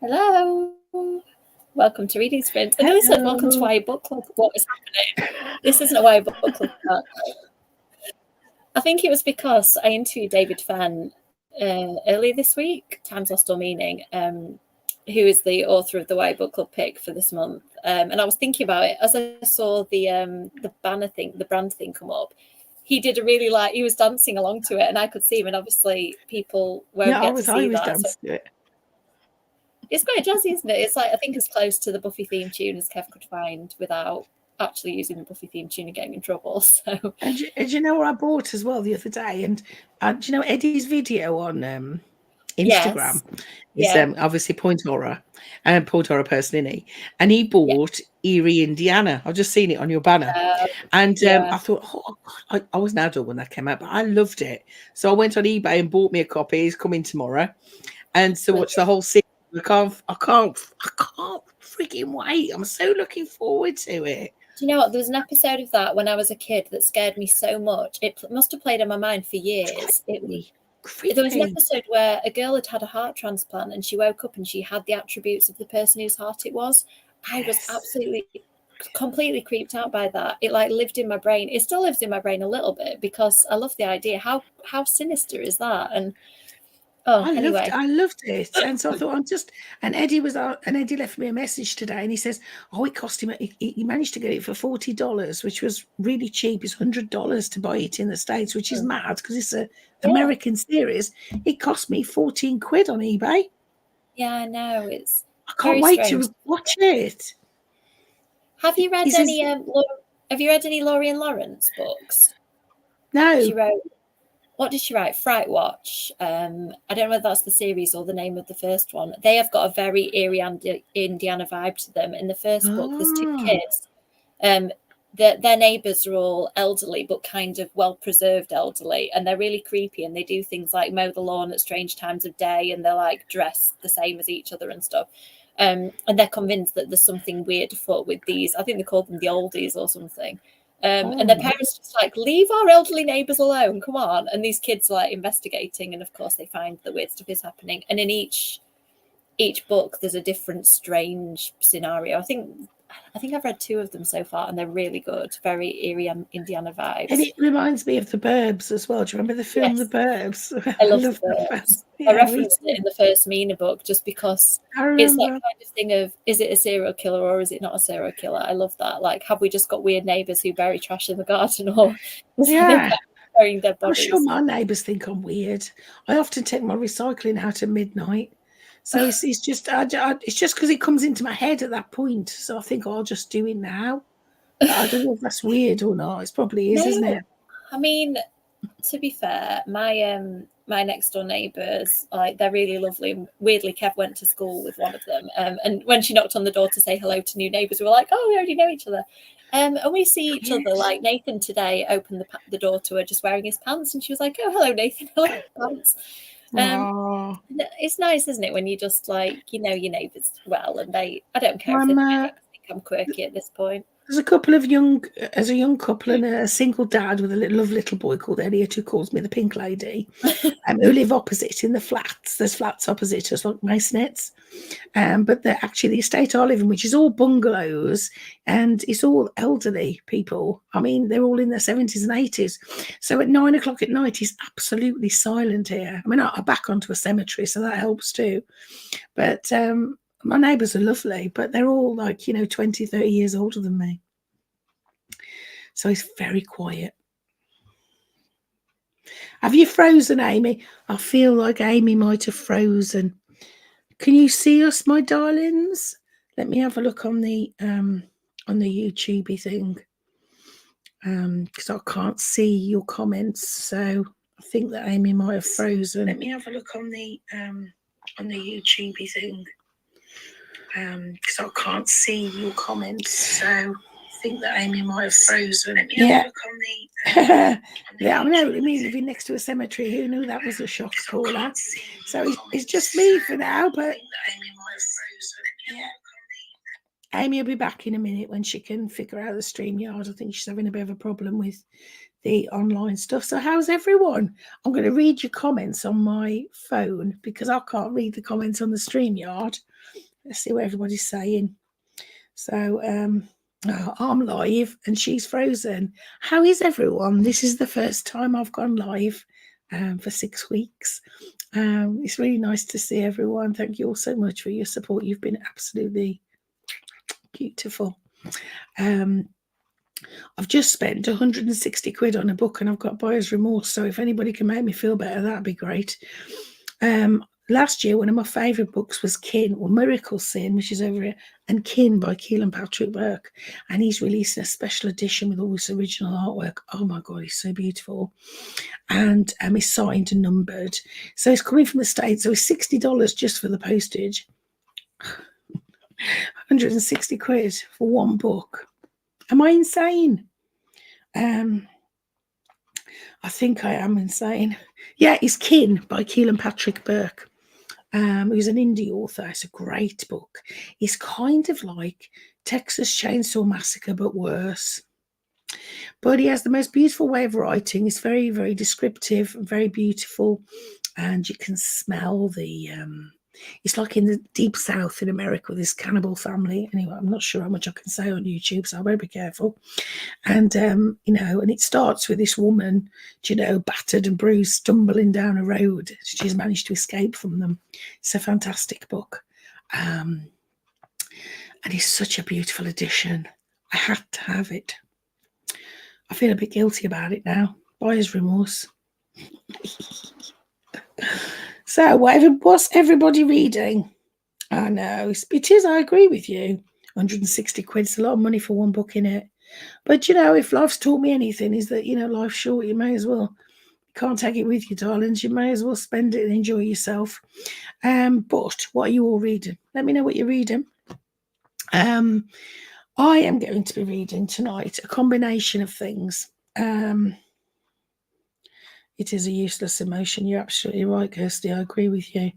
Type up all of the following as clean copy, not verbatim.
Hello. Welcome to Reading Sprint. I know it said welcome to YA Book Club. What is happening? This isn't a YA Book Club. I think it was because I interviewed David Fenn earlier this week, Time's Lost All Meaning, who is the author of the YA Book Club pick for this month. And I was thinking about it as I saw the banner thing, the brand thing come up. He did he was dancing along to it, and I could see him, and obviously people won't get to see that. So it's quite jazzy, isn't it? It's like, I think, as close to the Buffy theme tune as Kev could find without actually using the Buffy theme tune and getting in trouble. So, and you know what I bought as well the other day? And do you know Eddie's video on Instagram? Yes. It's obviously Point Horror person, isn't he? And he bought Erie, Indiana. I've just seen it on your banner. And I thought, I was an adult when that came out, but I loved it. So I went on eBay and bought me a copy. He's coming tomorrow. And so watch the whole series. I can't freaking wait. I'm so looking forward to it. Do you know what? There was an episode of that when I was a kid that scared me so much. It must have played on my mind for years. There was an episode where a girl had a heart transplant and she woke up and she had the attributes of the person whose heart it was. I was absolutely, completely creeped out by that. It lived in my brain. It still lives in my brain a little bit because I love the idea. How sinister is that? And I loved it. And so I thought, and Eddie left me a message today and he says, it cost him, he managed to get it for $40, which was really cheap. It's $100 to buy it in the States, which is mad because it's an American series. It cost me 14 quid on eBay. Yeah, I know. I can't wait to watch it. Have you read any Laurie and Lawrence books? No. What did she write? Fright Watch. I don't know whether that's the series or the name of the first one. They have got a very eerie Indiana vibe to them. In the first book, there's two kids. Their neighbours are all elderly, but kind of well-preserved elderly, and they're really creepy, and they do things like mow the lawn at strange times of day, and they're dressed the same as each other and stuff. And they're convinced that there's something weird afoot with these. I think they call them the oldies or something. And their parents just leave our elderly neighbours alone, come on. And these kids are investigating, and of course they find the weird stuff is happening. And in each book there's a different strange scenario. I think I've read 2 of them so far, and they're really good. Very eerie Indiana vibes. And it reminds me of The Burbs as well. Do you remember the film The Burbs? I love The Burbs. I referenced it in the first Mina book just because it's that kind of thing of, is it a serial killer or is it not a serial killer? I love that. Have we just got weird neighbours who bury trash in the garden, or burying dead bodies? I'm sure my neighbours think I'm weird. I often take my recycling out at midnight. So it's just because it comes into my head at that point. So I think I'll just do it now. But I don't know if that's weird or not. It probably is, isn't it? I mean, to be fair, my next door neighbours, they're really lovely. Weirdly, Kev went to school with one of them, and when she knocked on the door to say hello to new neighbours, we were like, "Oh, we already know each other." And we see each other. Nathan today opened the door to her just wearing his pants, and she was like, "Oh, hello, Nathan. Hello, pants." It's nice, isn't it, when you just your neighbours well, and I don't care if they think I'm quirky at this point. There's a couple of young couple and a single dad with a little boy called Elliot, who calls me the Pink Lady, who live opposite in the flats. There's flats opposite us, like masonettes. But they're actually the estate I live in, which is all bungalows, and it's all elderly people. I mean, they're all in their 70s and 80s. So at 9 o'clock at night, it's absolutely silent here. I mean, I back onto a cemetery, so that helps too. But my neighbours are lovely, but they're all 20, 30 years older than me. So it's very quiet. Have you frozen, Amy? I feel like Amy might have frozen. Can you see us, my darlings? Let me have a look on the YouTubey thing. Because I can't see your comments, so I think that Amy might have frozen. Let me have a look on the YouTubey thing. Because I can't see your comments, so I think that Amy might have frozen. Let me have a look on the I know. I mean, living next to a cemetery, who knew that was a shock caller? So it's just me for now, but Amy will be back in a minute when she can figure out the StreamYard. I think she's having a bit of a problem with the online stuff. So how's everyone? I'm going to read your comments on my phone because I can't read the comments on the StreamYard. Let's see what everybody's saying. So I'm live and she's frozen. How is everyone? This is the first time I've gone live for 6 weeks. It's really nice to see everyone. Thank you all so much for your support. You've been absolutely beautiful. I've just spent 160 quid on a book and I've got buyer's remorse. So if anybody can make me feel better, that'd be great. Last year, one of my favourite books was Kin, or Miracle Sin, which is over here, and Kin by Keelan Patrick Burke. And he's releasing a special edition with all this original artwork. Oh my God, he's so beautiful. And he's signed and numbered. So it's coming from the States. So it's $60 just for the postage. 160 quid for one book. Am I insane? I think I am insane. Yeah, it's Kin by Keelan Patrick Burke. Who's an indie author. It's a great book. It's kind of like Texas Chainsaw Massacre, but worse. But he has the most beautiful way of writing. It's very, very descriptive, very beautiful. And you can smell the... it's like in the deep south in America, this cannibal family. Anyway, I'm not sure how much I can say on YouTube, so I better be careful. And, and it starts with this woman, battered and bruised, stumbling down a road. She's managed to escape from them. It's a fantastic book. And it's such a beautiful edition. I had to have it. I feel a bit guilty about it now. Buyer's remorse. So, what's everybody reading? I know, it is, I agree with you. 160 quid is a lot of money for one book, in it. But, if life's taught me anything, is that, life's short. You may as well, you can't take it with you, darlings. You may as well spend it and enjoy yourself. But what are you all reading? Let me know what you're reading. I am going to be reading tonight a combination of things. It is a useless emotion. You're absolutely right, Kirsty. I agree with you.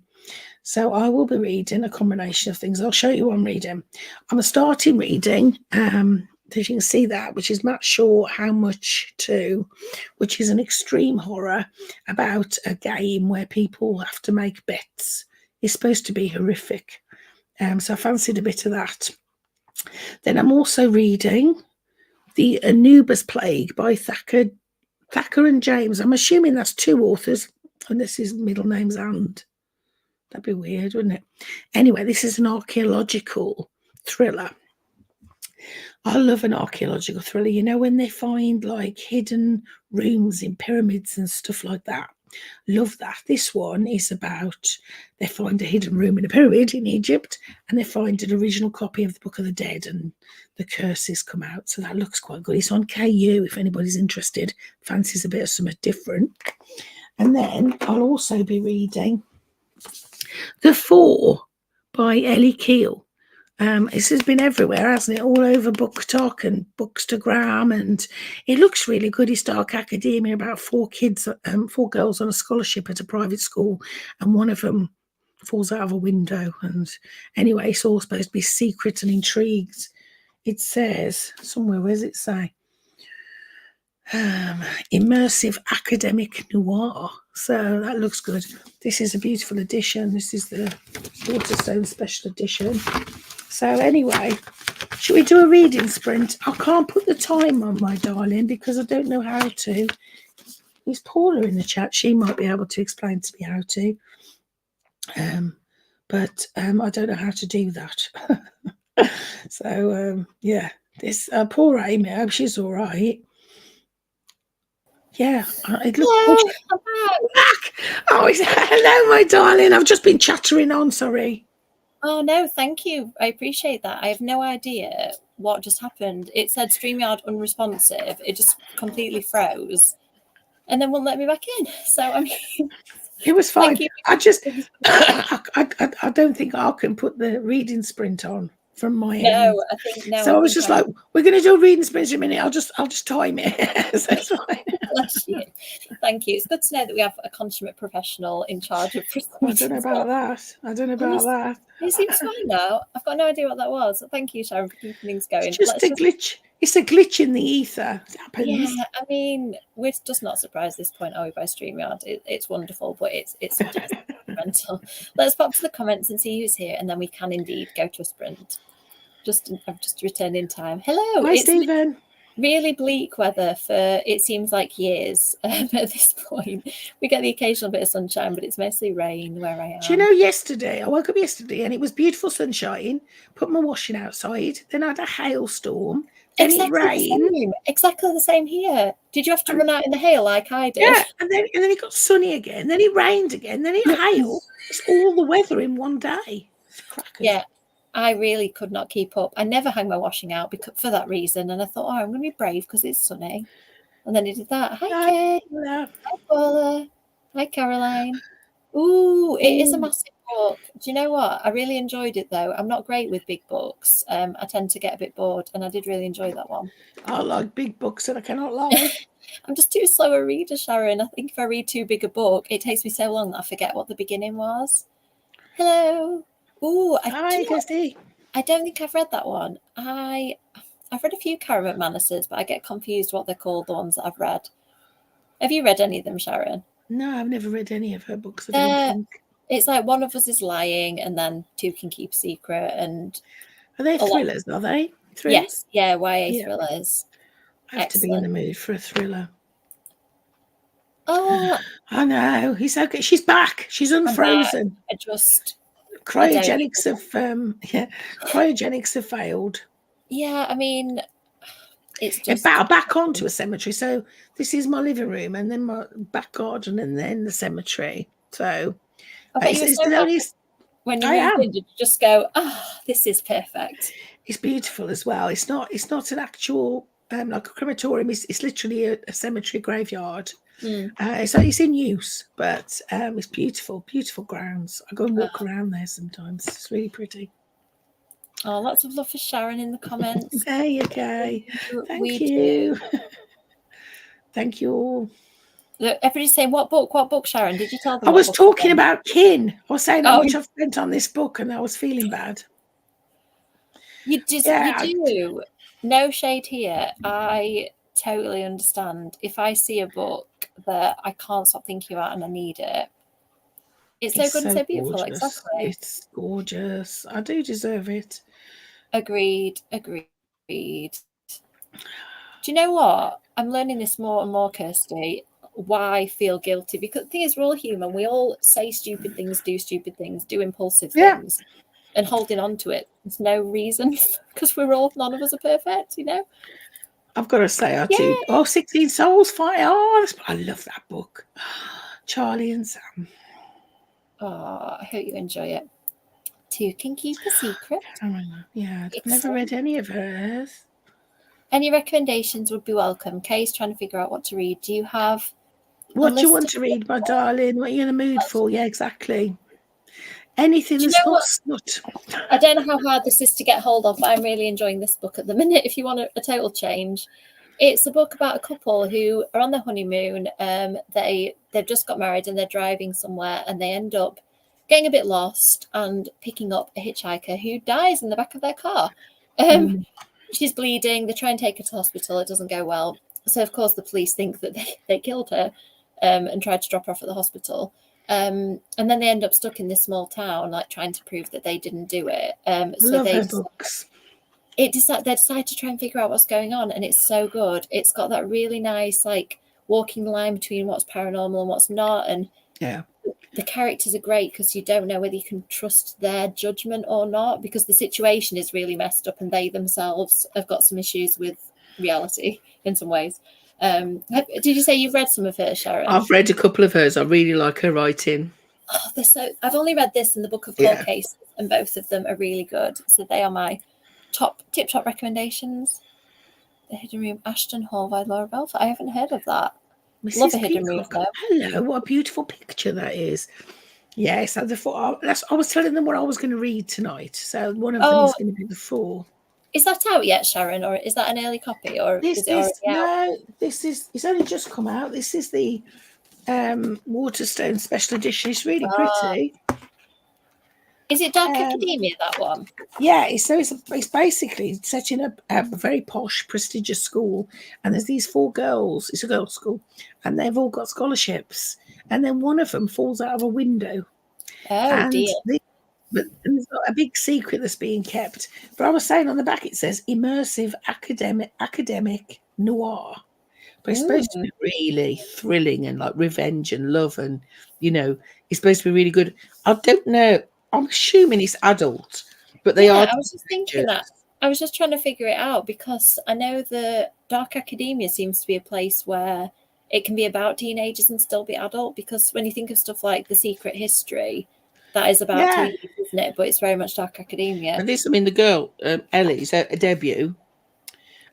So I will be reading a combination of things. I'll show you what I'm reading. I'm starting reading, as you can see that, which is Matt Shaw, How Much To, which is an extreme horror about a game where people have to make bets. It's supposed to be horrific. So I fancied a bit of that. Then I'm also reading The Anubis Plague by Thacker and James. I'm assuming that's two authors, unless his middle name's And. That'd be weird, wouldn't it? Anyway, this is an archaeological thriller. I love an archaeological thriller. When they find like hidden rooms in pyramids and stuff like that. Love that. This one is about, they find a hidden room in a pyramid in Egypt and they find an original copy of the Book of the Dead and the curses come out. So that looks quite good. It's on KU if anybody's interested, fancies a bit of something different. And then I'll also be reading The Four by Ellie Keel. This has been everywhere, hasn't it? All over BookTok and Bookstagram, and it looks really good. It's dark academia about four girls on a scholarship at a private school, and one of them falls out of a window. And anyway, it's all supposed to be secret and intrigued. It says somewhere, where does it say? Immersive academic noir. So that looks good. This is a beautiful edition. This is the Waterstone special edition. So anyway, should we do a reading sprint? I can't put the time on, my darling, because I don't know how to. Is Paula in the chat? She might be able to explain to me how to. But I don't know how to do that. So yeah, this poor Amy, I hope she's all right. Yeah, it looks back. Oh, hello, my darling. I've just been chattering on. Sorry. Oh no, thank you. I appreciate that. I have no idea what just happened. It said StreamYard unresponsive. It just completely froze, and then won't let me back in. So I mean, it was fine. I just, I don't think I can put the reading sprint on from my end. I think no. So I was just like, we're going to do a reading sprint in a minute. I'll just time it. So it's fine. Bless you. Thank you. It's good to know that we have a consummate professional in charge of. I don't know about that. It seems fine now. I've got no idea what that was. Thank you, Sharron, for keeping things going. It's just a glitch. It's a glitch in the ether. It happens. Yeah, I mean, we're just not surprised at this point, are we, by StreamYard? It's wonderful, but it's mental. Let's pop to the comments and see who's here, and then we can indeed go to a sprint. I've just returned in time. Hello. Hi, Stephen. Really bleak weather for, it seems like, years at this point. We get the occasional bit of sunshine, but it's mostly rain where I am. Do you know, yesterday, I woke up yesterday and it was beautiful sunshine, put my washing outside, then I had a hailstorm, then it rained. Exactly the same here. Did you have to run out in the hail like I did? Yeah, and then it got sunny again, then it rained again, then it hailed. It's all the weather in one day. It's crackers. Yeah. I really could not keep up. I never hang my washing out for that reason. And I thought, I'm going to be brave because it's sunny. And then he did that. Hi, Kay. Hi, Paula. Hi, Caroline. Ooh, it is a massive book. Do you know what? I really enjoyed it, though. I'm not great with big books. I tend to get a bit bored, and I did really enjoy that one. I like big books, and I cannot lie. I'm just too slow a reader, Sharron. I think if I read too big a book, it takes me so long that I forget what the beginning was. Hello. Ooh, Hi, Kirsty. I don't think I've read that one. I've read a few Karen McManus's, but I get confused what they're called, the ones that I've read. Have you read any of them, Sharron? No, I've never read any of her books. I don't think. It's like One of Us is Lying, and then Two Can Keep a Secret. And are they thrillers? Are they? Thrillers? Yes, yeah, YA thrillers. I have to be in the mood for a thriller. Oh, I know. He's okay. She's back. She's unfrozen. Cryogenics have failed. Yeah, I mean, it's just back onto a cemetery. So this is my living room, and then my back garden, and then the cemetery. So when you moved in, did you just go, this is perfect? It's beautiful as well. It's not an actual like a crematorium. It's literally a cemetery graveyard. It's in use, but it's beautiful grounds. I go and walk around there sometimes. It's really pretty. Oh, lots of love for Sharron in the comments. There you go. Thank you. Thank you all. Look, everybody's saying, what book, Sharron? Did you tell them? I was talking about Kin. I was saying how much I've spent on this book, and I was feeling bad. You do. No shade here. I totally understand. If I see a book that I can't stop thinking about and I need it, it's so good and so beautiful. Gorgeous. Exactly. It's gorgeous. I do deserve it. Agreed. Do you know what? I'm learning this more and more, Kirsty. Why feel guilty? Because the thing is, we're all human. We all say stupid things, do stupid things, do impulsive things, and holding on to it. There's no reason, because none of us are perfect, you know? I've got to say, 16 Souls Fight. I love that book. Charlie and Sam. Oh, I hope you enjoy it. Two Can Keep a Secret. Yeah, I've never read any of hers. Any recommendations would be welcome. Kay's trying to figure out what to read. Do you have... What do you want to read, my darling? What are you in the mood for? Yeah, exactly. Anything that's not snot. I don't know how hard this is to get hold of, but I'm really enjoying this book at the minute. If you want a total change, it's a book about a couple who are on their honeymoon. They've just got married and they're driving somewhere, and they end up getting a bit lost and picking up a hitchhiker who dies in the back of their car. She's bleeding. They try and take her to hospital. It doesn't go well. So, of course, the police think that they killed her and tried to drop her off at the hospital. And then they end up stuck in this small town, like trying to prove that they didn't do it. So they decide to try and figure out what's going on, and it's so good. It's got that really nice, like, walking line between what's paranormal and what's not. And the characters are great because you don't know whether you can trust their judgment or not, because the situation is really messed up, and they themselves have got some issues with reality in some ways. Did you say you've read some of hers, Sharron? I've read a couple of hers. I really like her writing. I've only read this and the Book of Cold Cases, and both of them are really good. So they are my tip-top recommendations. The Hidden Room, Ashton Hall by Laura Belfer. I haven't heard of that. Love a Hidden Room, though. Hello, what a beautiful picture that is. Yes, I was telling them what I was going to read tonight. So one of them is going to be The Fall. Is that out yet, Sharron, or is that an early copy, or is it already out? No, it's only just come out. This is the Waterstone special edition. It's really pretty. Is it Dark Academia, that one? Yeah, it's basically set in a very posh, prestigious school, and there's these 4 girls. It's a girls' school, and they've all got scholarships, and then one of them falls out of a window, Oh And dear. but there's not a big secret that's being kept. But I was saying on the back it says immersive academic noir. But it's supposed to Mm. be really thrilling and like revenge and love, and it's supposed to be really good. I don't know. I'm assuming it's adult, but they Yeah, are I was just thinking that. I was just trying to figure it out because I know the dark academia seems to be a place where it can be about teenagers and still be adult. Because when you think of stuff like The Secret History, that is about Yeah. teenagers, isn't it? But it's very much dark academia. And this, I mean, the girl Ellie's a debut,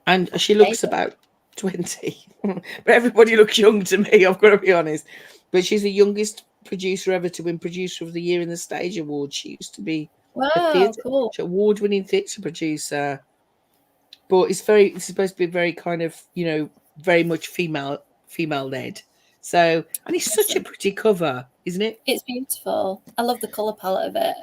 and she looks about 20, but everybody looks young to me. I've got to be honest. But she's the youngest producer ever to win Producer of the Year in the Stage Awards. She used to be a Wow, theatre cool. award-winning theatre producer. But it's supposed to be very kind of, very much female led. So, and it's such a Awesome. pretty cover, isn't it? It's beautiful. I love the colour palette of it.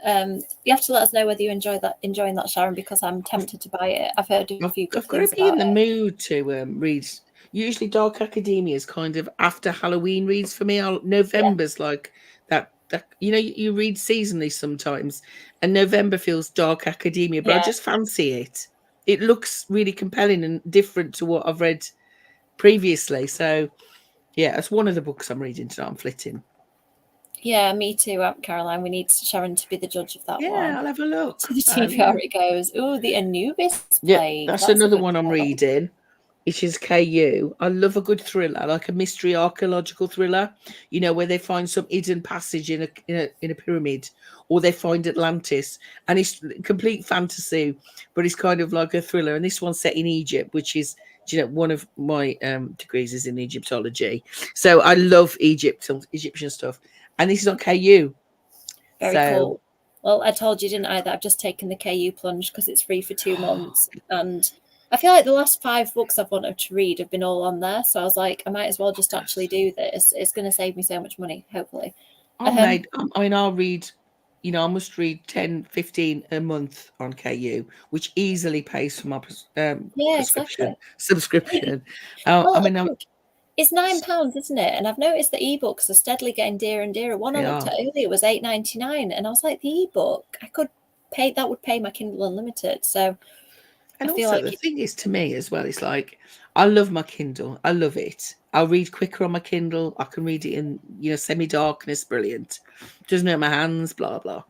You have to let us know whether you enjoying that, Sharron, because I'm tempted to buy it. I've heard a few good I've got to things be in about the it. mood to read. Usually, Dark Academia is kind of after Halloween reads for me. Yeah. November's like that. You read seasonally sometimes, and November feels Dark Academia, but I Yeah. just fancy it. It looks really compelling and different to what I've read previously. So, yeah, that's one of the books I'm reading tonight. I'm flitting. Yeah, me too, Caroline. We need Sharron to be the judge of that one. Yeah, I'll have a look. To the TBR it goes. Oh, the Anubis Yeah, Plague. that's That's a another good one I'm one. reading. It is KU. I love a good thriller, like a mystery archaeological thriller. Where they find some hidden passage in a pyramid, or they find Atlantis, and it's complete fantasy, but it's kind of like a thriller. And this one's set in Egypt, which is, one of my degrees is in Egyptology, so I love Egyptian stuff. And this is on KU. Very So cool. Well, I told you, didn't I, that I've just taken the KU plunge because it's free for 2 months. And I feel like the last 5 books I've wanted to read have been all on there. So I was like, I might as well just actually do this. It's going to save me so much money, hopefully. I'll read, I must read 10, 15 a month on KU, which easily pays for my Yeah, exactly. subscription. Well, I think it's £9, isn't it? And I've noticed the ebooks are steadily getting dearer and dearer. One I looked at earlier was £8.99, and I was like, the ebook, I could pay that would pay my Kindle Unlimited. So And I feel also, like the thing is, to me as well, it's like, I love my Kindle. I love it. I'll read quicker on my Kindle. I can read it in, semi-darkness. Brilliant. Doesn't hurt my hands, blah, blah.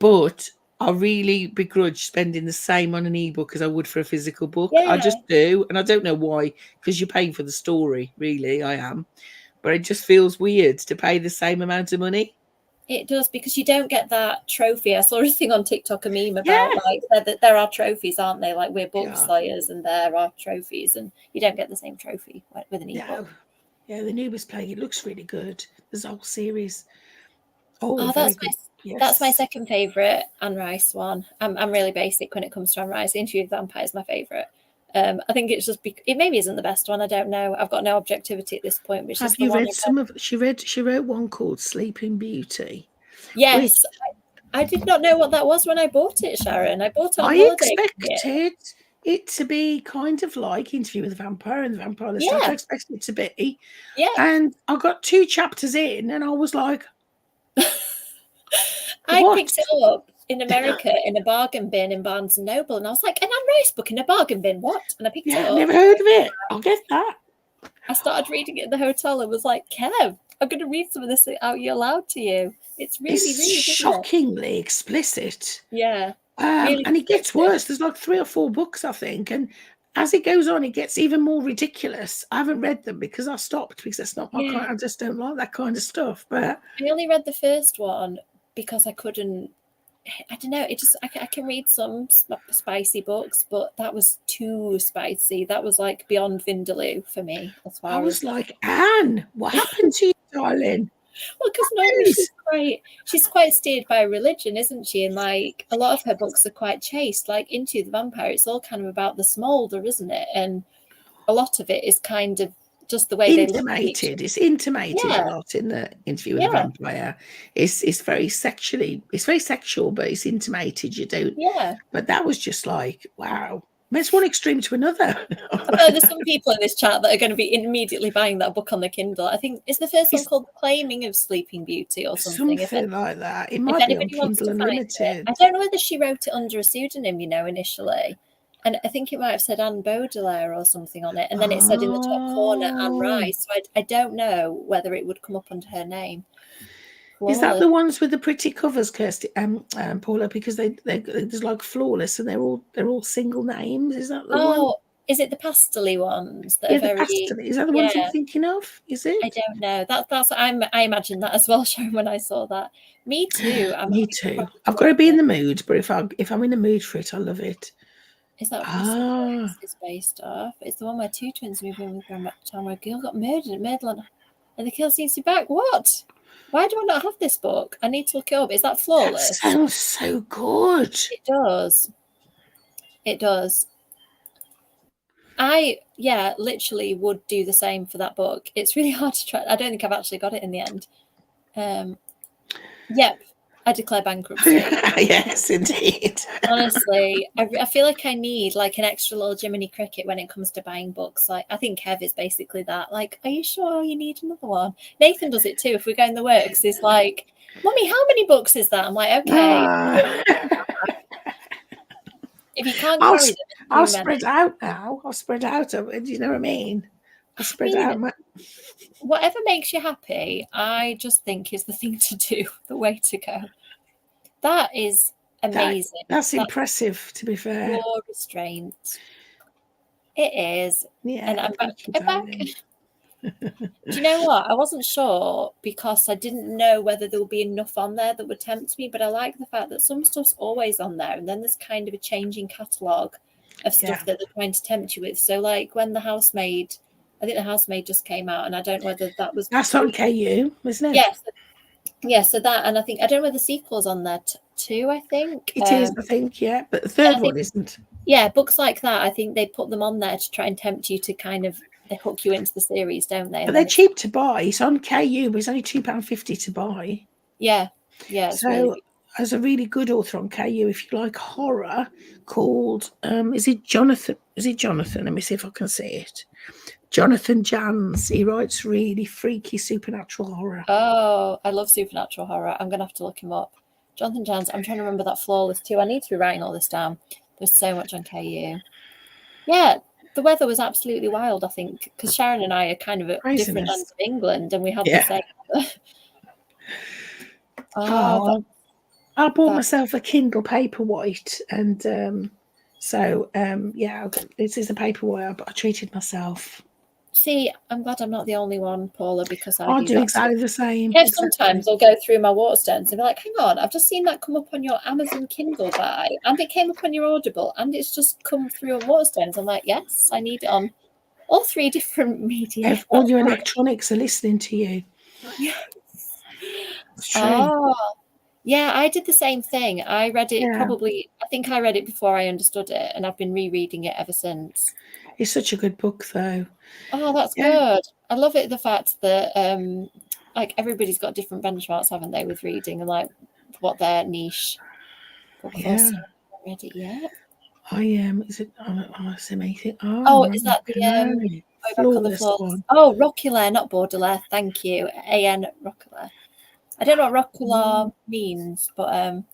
But I really begrudge spending the same on an ebook as I would for a physical book. I just do. And I don't know why, because you're paying for the story, really. I am. But it just feels weird to pay the same amount of money. It does, because you don't get that trophy. I saw a thing on TikTok, a meme about Yeah. like that there are trophies, aren't they? Like, we're book slayers and there are trophies, and you don't get the same trophy with an ebook. Yeah, the Anubis Plague, it looks really good. There's a whole series. That's my second favourite Anne Rice one. I'm really basic when it comes to Anne Rice. Interview with the Vampire is my favourite. I think it's just it maybe isn't the best one. I don't know. I've got no objectivity at this point. But have you read some of? She wrote one called Sleeping Beauty. Yes, I did not know what that was when I bought it, Sharron. I bought it on holiday. I expected it to be kind of like Interview with the Vampire and the Vampire. I expected it to be. Yeah. And I got 2 chapters in, and I was like, I picked it up in America in a bargain bin in Barnes and Noble, and I was like, an Anne Rice book in a bargain bin, what? And I picked it up. Never heard of it. I'll get that. I started reading it in the hotel and was like, Kev, I'm going to read some of this out you aloud to you. It's really shockingly explicit. Yeah. Really and it gets worse. There's like 3 or 4 books, I think, and as it goes on, it gets even more ridiculous. I haven't read them because I stopped, because that's not my kind. I just don't like that kind of stuff. But I only read the first one because I couldn't. I don't know. It just I can read some spicy books, but that was too spicy. That was like beyond Vindaloo for me. As far I was like, Anne, what happened to you, darling? Well, because normally she's quite steered by religion, isn't she? And like a lot of her books are quite chaste. Like Into the Vampire, it's all kind of about the smolder, isn't it? And a lot of it is kind of just the way intimated. It's intimated a lot in the Interview with the Vampire. It's very sexual, but it's intimated. You don't. Yeah. But that was just like, wow. It's one extreme to another. I feel like there's some people in this chat that are going to be immediately buying that book on the Kindle. I think is the first one called The Claiming of Sleeping Beauty or something. Something like that. It If might be on anybody wants Kindle to find it, Unlimited. I don't know whether she wrote it under a pseudonym, initially. And I think it might have said Anne Baudelaire or something on it. And then it said in the top corner, Anne Rice. So I don't know whether it would come up under her name. Flawless. Is that the ones with the pretty covers, Kirsty, Paula? Because they're like Flawless, and they're all single names. Is that the one? Oh, is it the pastel-y ones that are very? The Is that the ones I'm thinking of? Is it? I don't know. That's I imagined that as well, Sharron, when I saw that. Me too. Me too. I've got to be in the mood, but if I'm in the mood for it, I love it. Is that what it's based off? It's the one where two twins move in with grandma at the time where a girl got murdered at Midland, and the kill seems to be back. What? Why do I not have this book? I need to look it up. Is that Flawless? That sounds so good. It does. It does. I literally would do the same for that book. It's really hard to try. I don't think I've actually got it in the end. Yep. I declare bankruptcy. Yes, indeed. Honestly, I feel like I need like an extra little Jiminy Cricket when it comes to buying books. Like I think Kev is basically that. Like, are you sure you need another one? Nathan does it too. If we go in the works, he's like, "Mummy, how many books is that?" I'm like, "Okay." If you can't carry them, I'll spread out now. I'll spread out. Do you know what I mean? I'll spread out. Whatever makes you happy, I just think is the thing to do, the way to go. That is amazing. That's impressive, to be fair. Your restraint. It is. Yeah. And I'm back. Do you know what? I wasn't sure because I didn't know whether there would be enough on there that would tempt me, but I like the fact that some stuff's always on there, and then there's kind of a changing catalogue of stuff that they're trying to tempt you with. So like when I think The Housemaid just came out, and I don't know whether that was... That's on KU, isn't it? Yes. Yeah, so that, and I don't know whether the sequel's on there too, I think. It is, I think, yeah, but the third one isn't. Yeah, books like that, I think they put them on there to try and tempt you to kind of... They hook you into the series, don't they? But they're cheap to buy. It's on KU, but it's only £2.50 to buy. Yeah. So there's a really good author on KU, if you like horror, called, is it Jonathan? Let me see if I can see it. Jonathan Jans. He writes really freaky supernatural horror. Oh, I love supernatural horror. I'm going to have to look him up. Jonathan Jans. I'm trying to remember that Flawless too. I need to be writing all this down. There's so much on KU. Yeah, the weather was absolutely wild, I think, because Sharron and I are kind of at different ends of England, and we had the same weather. I bought myself a Kindle Paperwhite, and this is a Paperwhite, but I treated myself. See, I'm glad I'm not the only one, Paula, because I do exactly the same. Yeah, sometimes I'll go through my Waterstones and be like, hang on, I've just seen that come up on your Amazon Kindle buy, and it came up on your Audible, and it's just come through on Waterstones. I'm like, yes, I need it on all three different media. All your electronics are listening to you. Yes. Oh, yeah, I did the same thing. I read it I think I read it before I understood it, and I've been rereading it ever since. It's such a good book, though. Oh, that's good. I love it, the fact that like everybody's got different benchmarks, haven't they, with reading, and like what their niche book was. I haven't read it yet. Is it amazing? Is that the Flawless one? Oh, Rockulaire, not Baudelaire. Thank you. A.N. Rockulaire. I don't know what Rockulaire means, but I'm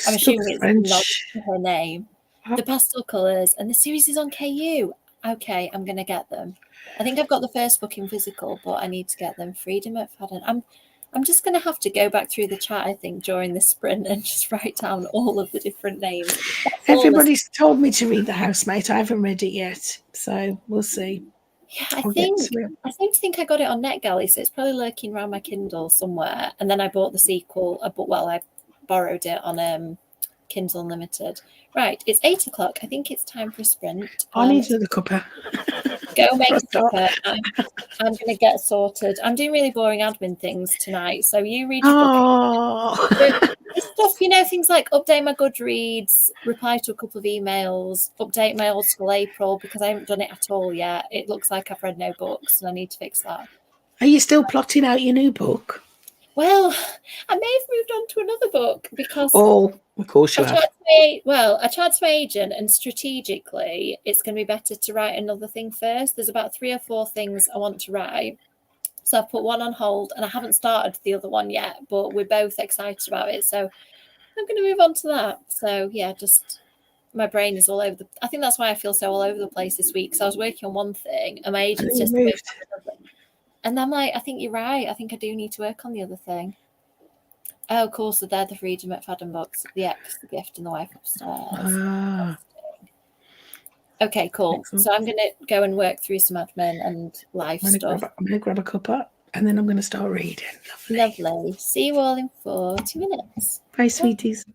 assuming it's not her name. The pastel colours, and the series is on KU. Okay, I'm going to get them. I think I've got the first book in physical, but I need to get them. Freedom at Fadden. I'm just going to have to go back through the chat, I think, during this sprint and just write down all of the different names. Everybody's told me to read The Housemaid. I haven't read it yet, so we'll see. Yeah, I seem to think I got it on NetGalley, so it's probably lurking around my Kindle somewhere. And then I bought the sequel. I borrowed it on Kindle Unlimited. Right, it's 8 o'clock. I think it's time for a sprint. I need another cuppa. Go make a cuppa. I'm going to get sorted. I'm doing really boring admin things tonight, so you read your book. Stuff, things like update my Goodreads, reply to a couple of emails, update my old school April, because I haven't done it at all yet. It looks like I've read no books, and I need to fix that. Are you still plotting out your new book? Well, I may have moved on to another book because Oh, of course you have. I chatted to my agent, and strategically, it's going to be better to write another thing first. There's about 3 or 4 things I want to write. So I've put one on hold and I haven't started the other one yet, but we're both excited about it. So I'm going to move on to that. So yeah, just my brain is all over I think that's why I feel so all over the place this week. So I was working on one thing and my And agent's then you just moved. and I'm like, I think you're right. I think I do need to work on the other thing. Oh, of course, they're the Freedom McFadden books, The X, The Gift, and The Wife Upstairs. Ah, Okay, cool. excellent. So I'm going to go and work through some admin and life stuff. I'm going to grab a cuppa and then I'm going to start reading. Lovely. See you all in 40 minutes. Bye, sweeties.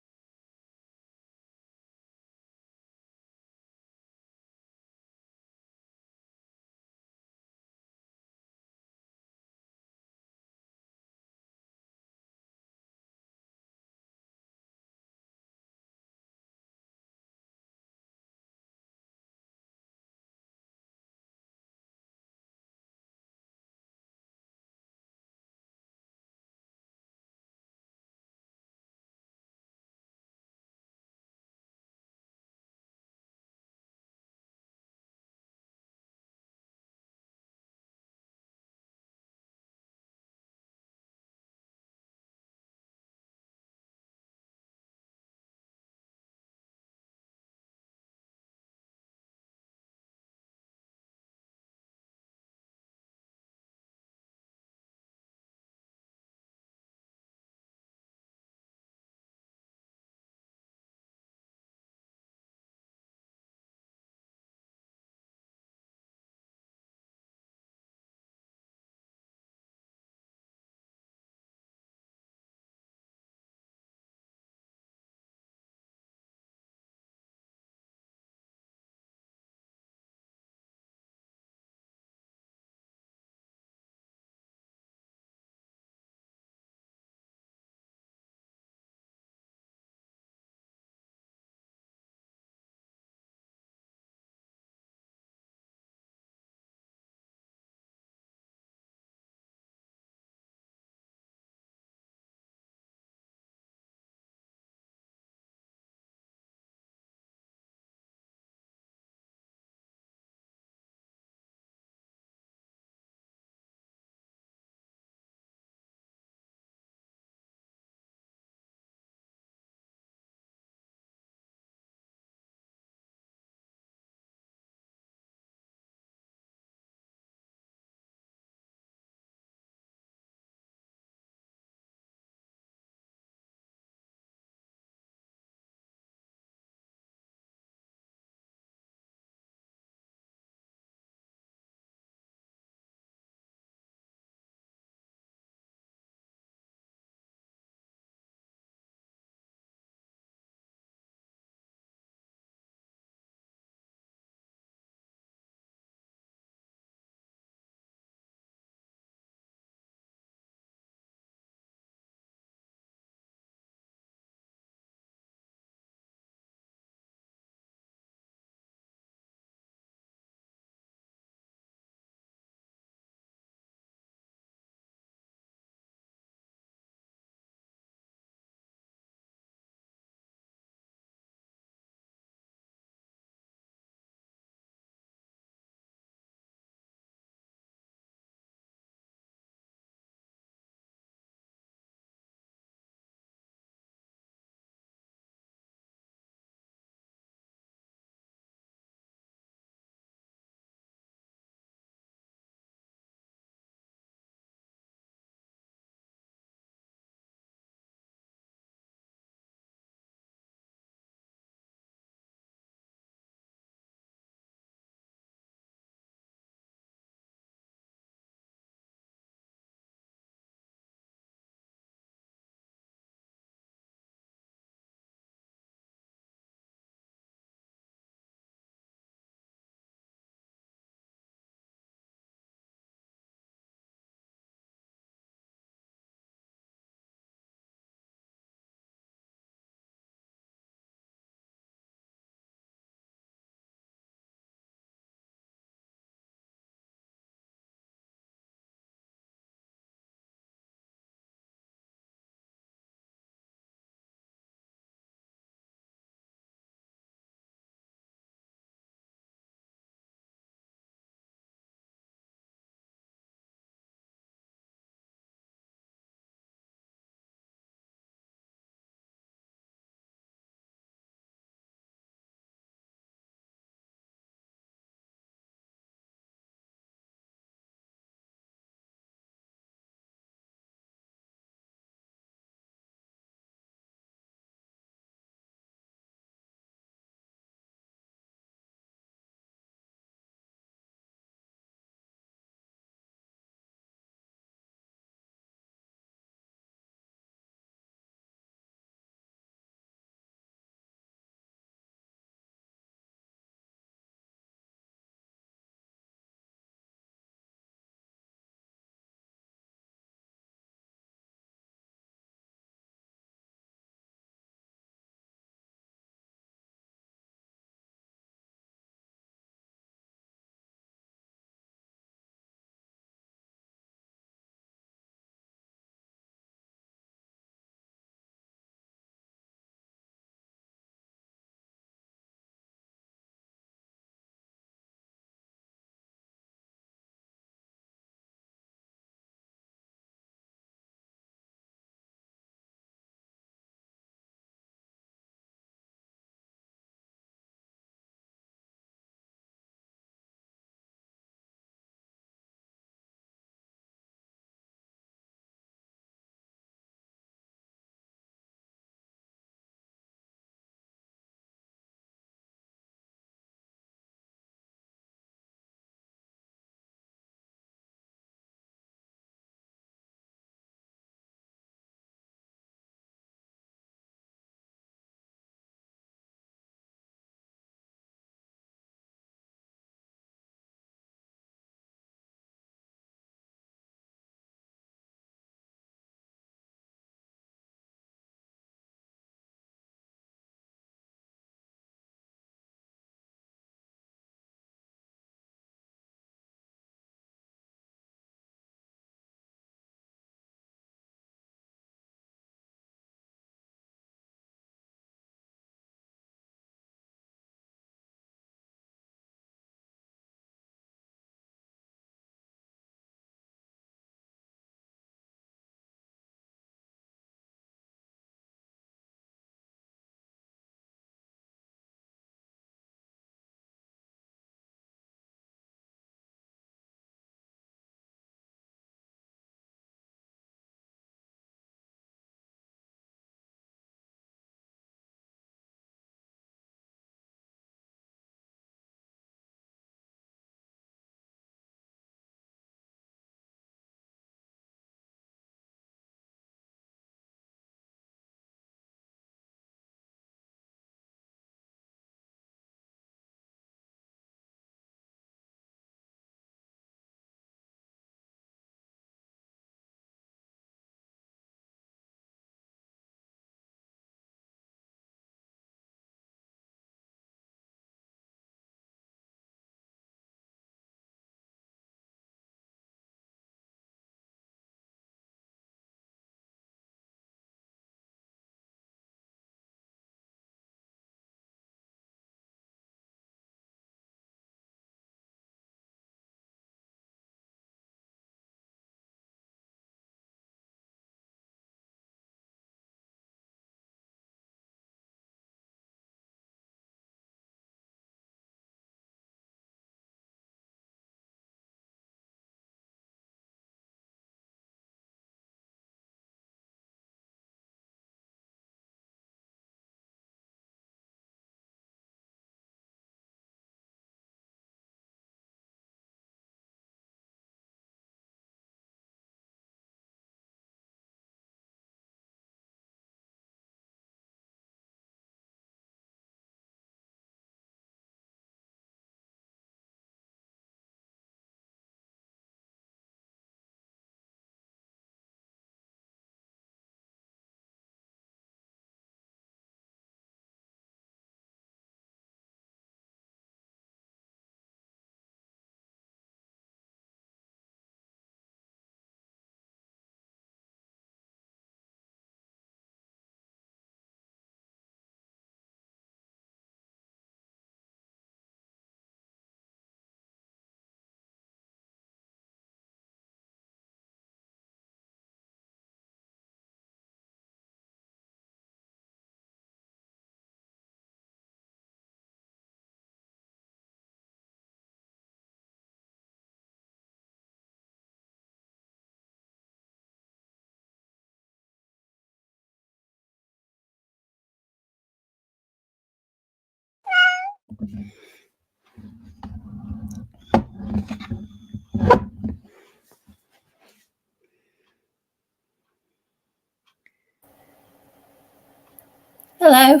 Hello.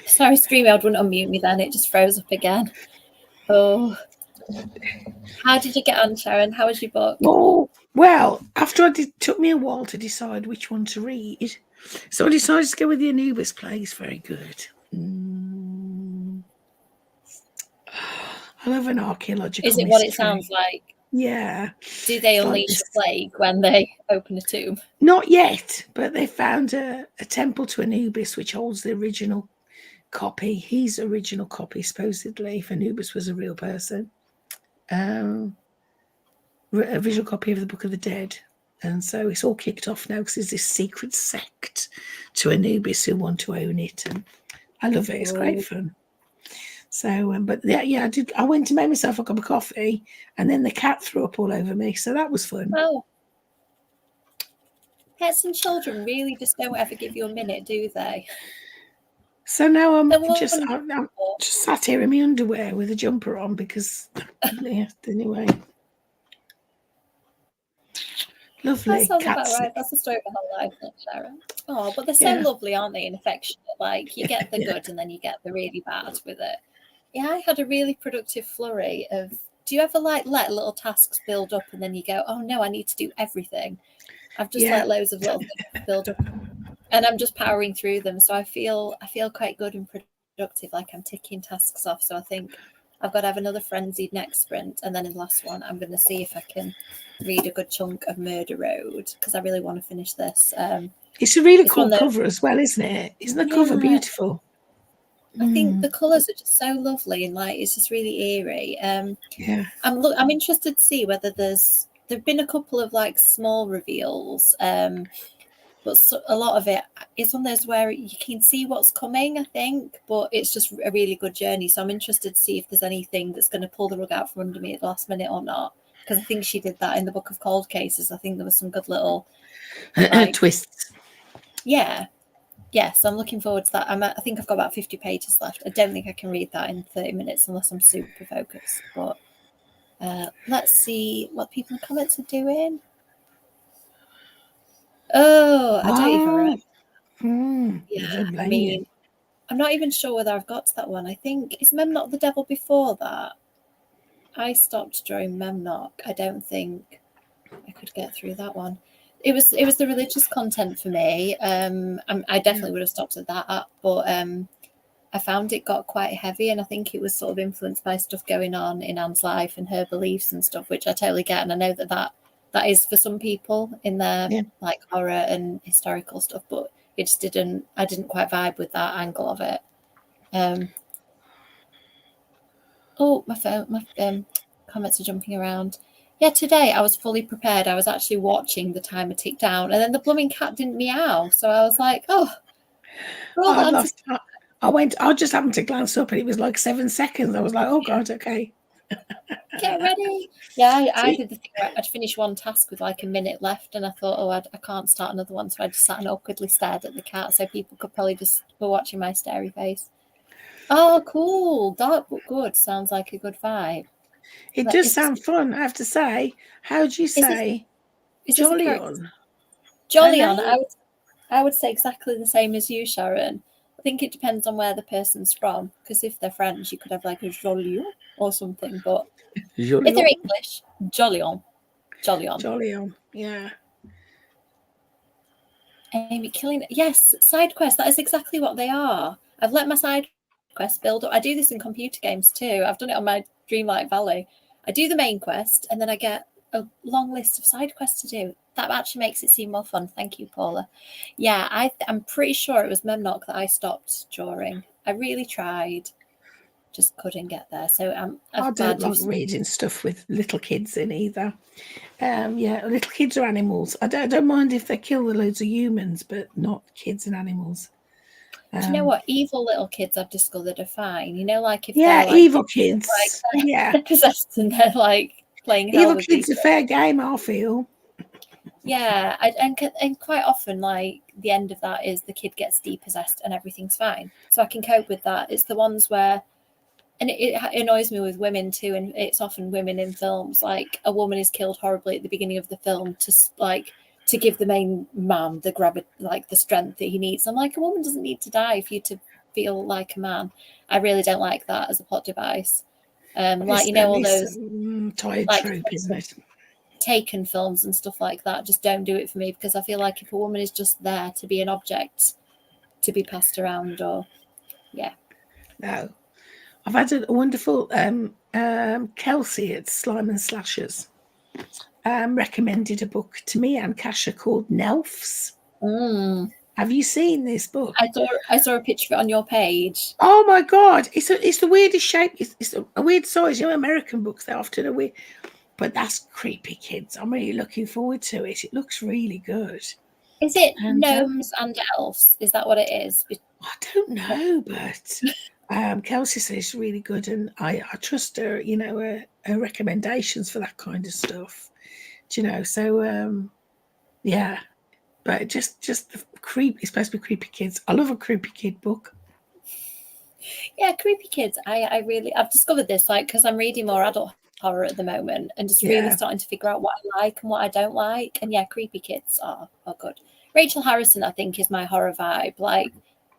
Sorry, StreamYard wouldn't unmute me then. It just froze up again. Oh. How did you get on, Sharron? How was your book? Oh, well, after it took me a while to decide which one to read. So I decided to go with the Anubis Plays. Very good. I love an archaeological Is it what mystery. it sounds like? Yeah. Do they It's like unleash this. a plague when they open a tomb? Not yet, but they found a temple to Anubis which holds the original copy. His original copy, supposedly, if Anubis was a real person. A visual copy of the Book of the Dead. And so it's all kicked off now because there's this secret sect to Anubis who want to own it. And I love it. It's great fun. So, but yeah, I went to make myself a cup of coffee and then the cat threw up all over me. So that was fun. Oh. Pets and children really just don't ever give you a minute, do they? So now I'm just sat here in my underwear with a jumper on because, yeah, anyway. Lovely. That sounds about right. That's the story of my whole life, Sharron. Oh, but they're so lovely, aren't they, and affectionate? Like, you get the good and then you get the really bad with it. Yeah, I had a really productive flurry of... Do you ever, like, let little tasks build up and then you go, oh, no, I need to do everything? I've just let loads of little things build up and I'm just powering through them. So I feel quite good and productive, like I'm ticking tasks off. So I think I've got to have another frenzied next sprint. And then in the last one, I'm going to see if I can read a good chunk of Murder Road because I really want to finish this. It's a really cool cover as well, isn't it? Isn't the cover beautiful? I think the colours are just so lovely and like it's just really eerie. I'm interested to see whether there've been a couple of like small reveals, but a lot of it's one of those where you can see what's coming, I think, but it's just a really good journey. So I'm interested to see if there's anything that's going to pull the rug out from under me at the last minute or not. Because I think she did that in the Book of Cold Cases. I think there was some good little twists. Yeah. So I'm looking forward to that. I think I've got about 50 pages left. I don't think I can read that in 30 minutes unless I'm super focused. But let's see what people in the comments are doing. Oh, I don't even remember. I mean, I'm not even sure whether I've got to that one. I think, is Memnock the Devil before that? I stopped during Memnock. I don't think I could get through that one. It was the religious content for me. I definitely would have stopped at that, but I found it got quite heavy, and I think it was sort of influenced by stuff going on in Anne's life and her beliefs and stuff, which I totally get, and I know that is for some people in their like horror and historical stuff, but it just I didn't quite vibe with that angle of it. Oh, my comments are jumping around. Yeah, today I was fully prepared. I was actually watching the timer tick down, and then the blooming cat didn't meow. So I was like, oh. I just happened to glance up, and it was like 7 seconds. I was like, oh, God, okay. Get ready. Yeah, I did the thing where I'd finish one task with like a minute left, and I thought, oh, I can't start another one. So I just sat and awkwardly stared at the cat, so people could probably just be watching my starey face. Oh, cool. Dark but good. Sounds like a good vibe. It does sound fun, I have to say. How do you say? Jolyon. Jolyon. I would say exactly the same as you, Sharron. I think it depends on where the person's from, because if they're French, you could have like a Jolyon or something. But if they're English, Jolyon. Yeah. Amy killing it. Yes, side quests. That is exactly what they are. I've let my side quest build up. I do this in computer games too. I've done it on my Dreamlight Valley. I do the main quest, and then I get a long list of side quests to do. That actually makes it seem more fun. Thank you, Paula. Yeah, I'm pretty sure it was Memnock that I stopped during. I really tried, just couldn't get there. So I don't like reading stuff with little kids in either. Little kids are animals. I don't mind if they kill the loads of humans, but not kids and animals. Do you know what? Evil little kids I've discovered are fine. You know, like if they're like evil kids, they're possessed and they're like playing hell evil with kids people. are fair game, I feel. Yeah, and quite often, like the end of that is the kid gets depossessed and everything's fine. So I can cope with that. It's the ones where and it annoys me with women too, and it's often women in films. Like a woman is killed horribly at the beginning of the film to give the main man the strength that he needs. I'm like, a woman doesn't need to die for you to feel like a man. I really don't like that as a plot device. Like, you know, all those tired like trope, isn't it? Taken films and stuff like that just don't do it for me, because I feel like if a woman is just there to be an object to be passed around, or No. I've had a wonderful Kelsey at Slime and Slashers recommended a book to me and Kasha called Nelfs. Have you seen this book? I saw a picture of it on your page. Oh my god, it's the weirdest shape. It's a weird size. You know, American books, they're often a weird, but that's creepy, kids. I'm really looking forward to it. It looks really good. Is it gnomes and elves? Is that what it is? I don't know, but Kelsey says it's really good, and I trust her, you know, her recommendations for that kind of stuff. Do you know? So yeah, but just the creepy. It's supposed to be creepy kids. I love a creepy kid book. Yeah, creepy kids. I've discovered this, like, because I'm reading more adult horror at the moment, and just really starting to figure out what I like and what I don't like. And yeah, creepy kids are good. Rachel Harrison, I think, is my horror vibe. Like,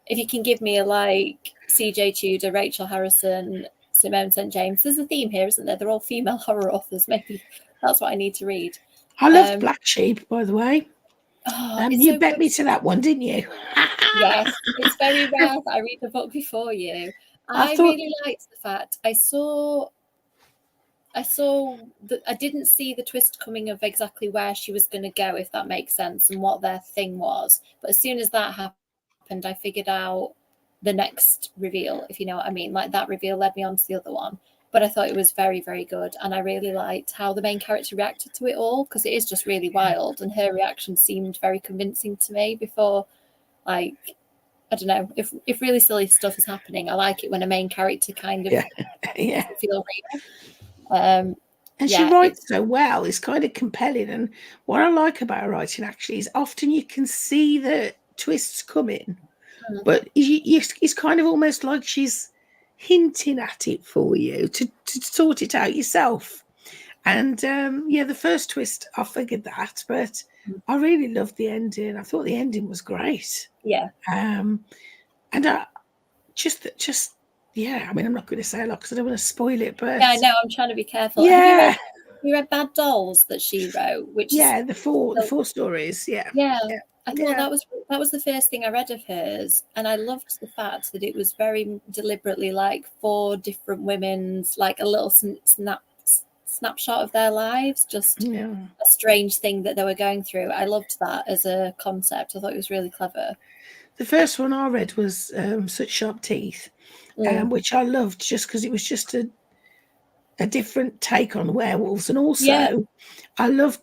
if you can give me a like CJ Tudor, Rachel Harrison, Simone St. James, there's a theme here, isn't there? They're all female horror authors. Maybe that's what I need to read. I love Black Sheep, by the way. You so bet me to that one, didn't you? Yes, it's very rare that I read the book before you. I really liked the fact I that I didn't see the twist coming of exactly where she was going to go, if that makes sense, and what their thing was. But as soon as that happened, I figured out the next reveal, if you know what I mean. Like, that reveal led me on to the other one. But I thought it was very, very good. And I really liked how the main character reacted to it all, because it is just really wild. And her reaction seemed very convincing to me before, like, I don't know, if really silly stuff is happening, I like it when a main character kind of feel real. And she writes so well. It's kind of compelling. And what I like about her writing, actually, is often you can see the twists coming, but it's kind of almost like she's hinting at it for you to sort it out yourself. And the first twist, I figured that, but I really loved the ending. I thought the ending was great. Yeah. And I mean, I'm not going to say a lot because I don't want to spoil it, but yeah, I know, I'm trying to be careful. Yeah. Have you read Bad Dolls that she wrote? Which the four stories. Yeah. I thought that was the first thing I read of hers, and I loved the fact that it was very deliberately like 4 different women's, like a little snapshot of their lives, just a strange thing that they were going through. I loved that as a concept. I thought it was really clever. The first one I read was Such Sharp Teeth, which I loved just because it was just a different take on werewolves, and also I love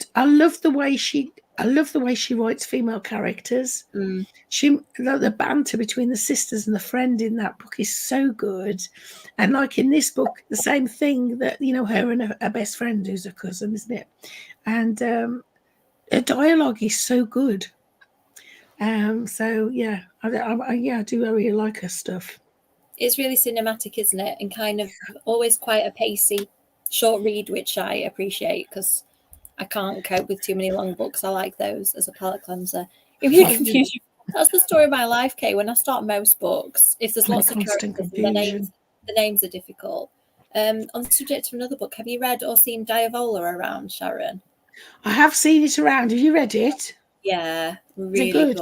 the way she writes female characters. The banter between the sisters and the friend in that book is so good, and like in this book, the same thing, that, you know, her and her best friend, who's a cousin, isn't it? And her dialogue is so good. So yeah, I do really like her stuff. It's really cinematic, isn't it? And kind of always quite a pacey short read, which I appreciate, because I can't cope with too many long books. I like those as a palate cleanser. If you confuse you, that's the story of my life, Kay. When I start most books, if there's lots of characters and the names are difficult. On the subject of another book, have you read or seen Diavola around, Sharron? I have seen it around. Have you read it? Yeah, really good.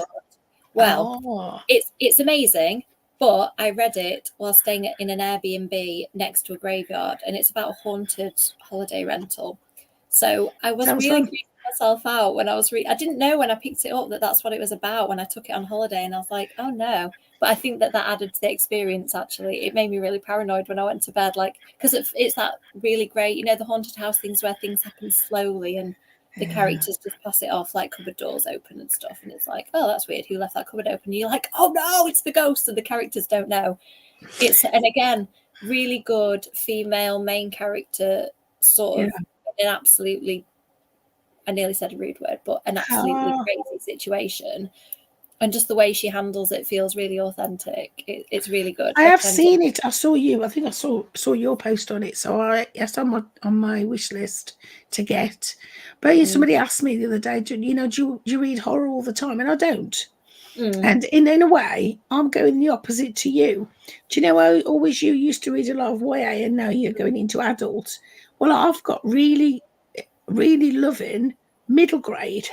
Well, it's amazing. But I read it while staying in an Airbnb next to a graveyard, and it's about a haunted holiday rental. So I was really creeping myself out when I was I didn't know when I picked it up that that's what it was about when I took it on holiday, and I was like, oh no. But I think that added to the experience, actually. It made me really paranoid when I went to bed, like, because it's that really great, you know, the haunted house things where things happen slowly and the characters just pass it off, like cupboard doors open and stuff, and it's like, oh, that's weird, who left that cupboard open? And you're like, oh no, it's the ghost, and the characters don't know. And again, really good female main character, sort of an absolutely, I nearly said a rude word, but an absolutely crazy situation. and just the way she handles it feels really authentic. It's really good. I have seen it. I saw you. I think I saw your post on it. So it's on my wish list to get. But somebody asked me the other day, do you read horror all the time? And I don't. And in a way, I'm going the opposite to you. Do you know how always you used to read a lot of YA and now you're going into adult? Well, I've got really, really loving middle grade.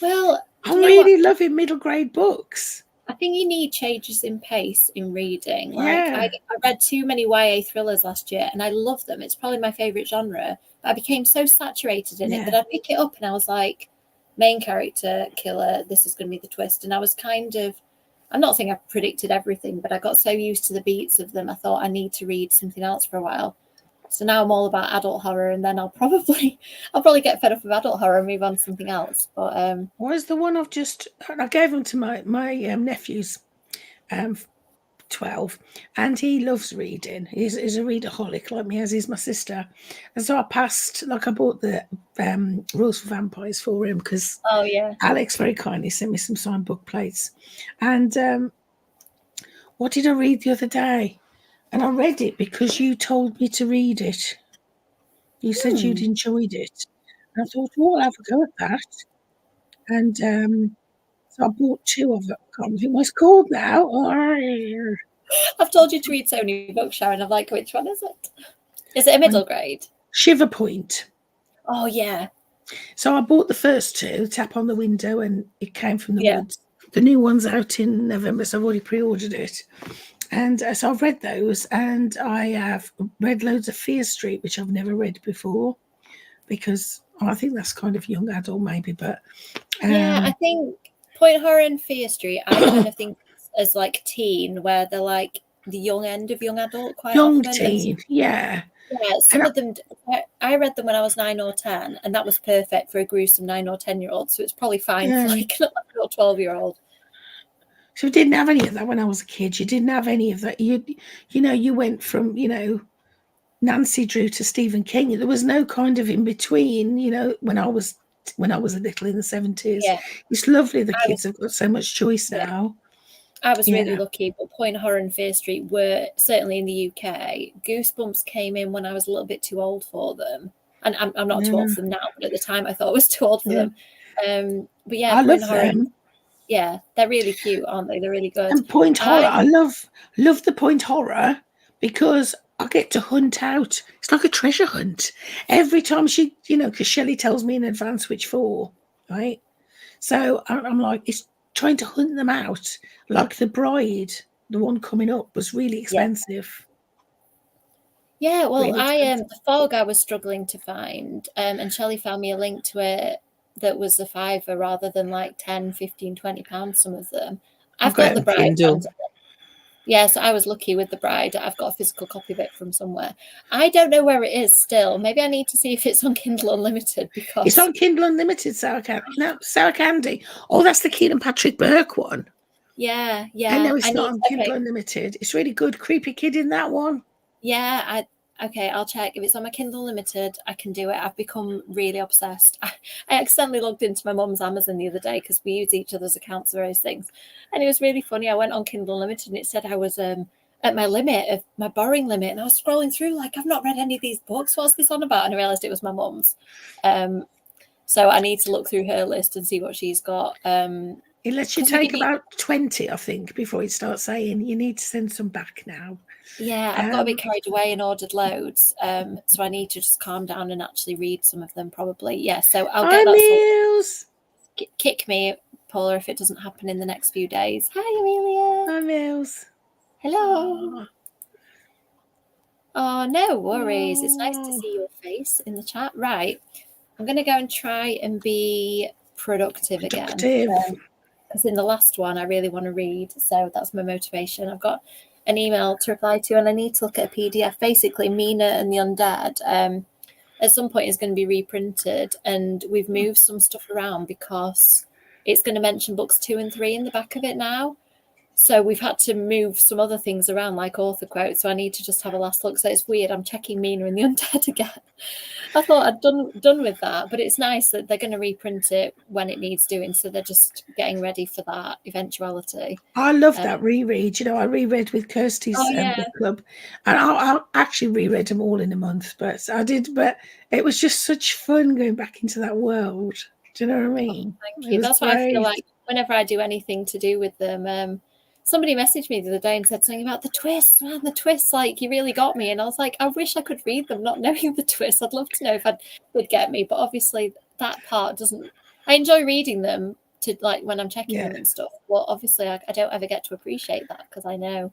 Well, I'm really loving middle grade books. I think you need changes in pace in reading. Yeah. Like I read too many YA thrillers last year and I love them. It's probably my favourite genre. But I became so saturated in it that I'd pick it up and I was like, main character, killer, this is going to be the twist. And I was kind of, I'm not saying I predicted everything, but I got so used to the beats of them, I thought I need to read something else for a while. So now I'm all about adult horror, and then I'll probably get fed up of adult horror and move on to something else. But where's the one I gave them to my nephews, 12, and he loves reading. He's a readaholic like me, as is my sister. And so I bought the Rules for Vampires for him because Alex very kindly sent me some signed book plates. And what did I read the other day? And I read it because you told me to read it. You said you'd enjoyed it. And I thought, I'll have a go at that. And so I bought 2 of it. I can't remember what it's called now. I've told you to read so many books, Sharron. I'm like, which one is it? Is it a middle grade? Shiver Point. Oh, yeah. So I bought the first 2, Tap on the Window, and it came from the woods. The new one's out in November, so I've already pre-ordered it. And so I've read those, and I have read loads of Fear Street, which I've never read before, because I think that's kind of young adult maybe, but... I think Point Horror and Fear Street, I kind of think as like teen, where they're like the young end of young adult quite young often. Teen, yeah. Yeah, some of them, I read them when I was 9 or 10, and that was perfect for a gruesome 9 or 10-year-old, so it's probably fine for like an 11 or 12-year-old. So you didn't have any of that when I was a kid. You didn't have any of that. You went from, Nancy Drew to Stephen King. There was no kind of in between, when I was a little in the 70s. Yeah. It's lovely the kids have got so much choice now. I was really lucky, but Point Horror and Fear Street were, certainly in the UK, Goosebumps came in when I was a little bit too old for them. And I'm not too old for them now, but at the time I thought I was too old for them. But yeah, I Point love Horror... them. Yeah, they're really cute, aren't they? They're really good. And Point Horror, I love the Point Horror because I get to hunt out. It's like a treasure hunt. Every time she, because Shelley tells me in advance which 4, right? So I'm like, it's trying to hunt them out. Like The Bride, the one coming up, was really expensive. Yeah, well, the Fog I was struggling to find, and Shelley found me a link to it that was a £5 rather than like 10, 15, 20 pounds, some of them. I've got The Bride. Yeah, so I was lucky with The Bride. I've got a physical copy of it from somewhere. I don't know where it is still. Maybe I need to see if it's on Kindle Unlimited, because it's on Kindle Unlimited, Sarah Candy. Oh, that's the Keenan Patrick Burke one. Yeah. I know it's not on Kindle Unlimited. It's really good. Creepy kid in that one. Yeah, I'll check. If it's on my Kindle Limited, I can do it. I've become really obsessed. I accidentally logged into my mum's Amazon the other day because we use each other's accounts for various things. And it was really funny. I went on Kindle Limited and it said I was at my limit of my borrowing limit. And I was scrolling through like, I've not read any of these books. What's this on about? And I realised it was my mum's. So I need to look through her list and see what she's got. It lets you take about 20, I think, before it starts saying you need to send some back now. Yeah, I've got a bit carried away and ordered loads. So I need to just calm down and actually read some of them probably. Yeah, so I'll get that. Kick me, Paula, if it doesn't happen in the next few days. Hi, Amelia. Hi, Mills. Hello. Oh, no worries. It's nice to see your face in the chat. Right. I'm going to go and try and be productive again. Because in the last one, I really want to read. So that's my motivation. I've got an email to reply to and I need to look at a PDF. Basically, Mina and the Undead at some point is going to be reprinted, and we've moved some stuff around because it's going to mention books 2 and 3 in the back of it now. So we've had to move some other things around, like author quotes. So I need to just have a last look. So it's weird. I'm checking Mina and the Undead again. I thought I'd done with that, but it's nice that they're going to reprint it when it needs doing. So they're just getting ready for that eventuality. I love that reread. I reread with Kirsty's book club, and I actually reread them all in a month. But I did. But it was just such fun going back into that world. Do you know what I mean? Thank you. That's what I feel like whenever I do anything to do with them. Somebody messaged me the other day and said something about the twists. Man, the twists, like, you really got me. And I was like, I wish I could read them not knowing the twists. I'd love to know if they'd get me. But obviously that part doesn't. I enjoy reading them to, like, when I'm checking them and stuff. Well, obviously I don't ever get to appreciate that because I know.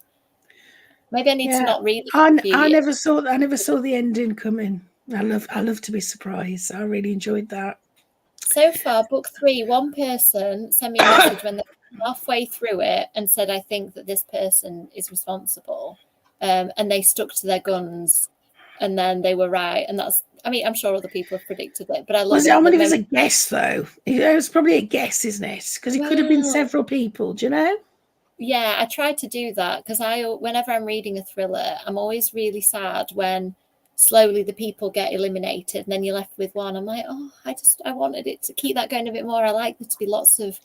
Maybe I need to not read them. I never saw the ending coming. I love to be surprised. I really enjoyed that. So far, book 3, one person sent me a message when they were halfway through it and said, I think that this person is responsible. And they stuck to their guns and then they were right. And that's, I mean, I'm sure other people have predicted it, but I love it. I mean, it was a guess, though. It was probably a guess, isn't it? Because it could have been several people, do you know? Yeah, I tried to do that because whenever I'm reading a thriller, I'm always really sad when slowly the people get eliminated and then you're left with one. I'm like, oh, I wanted it to keep that going a bit more. I like there to be lots of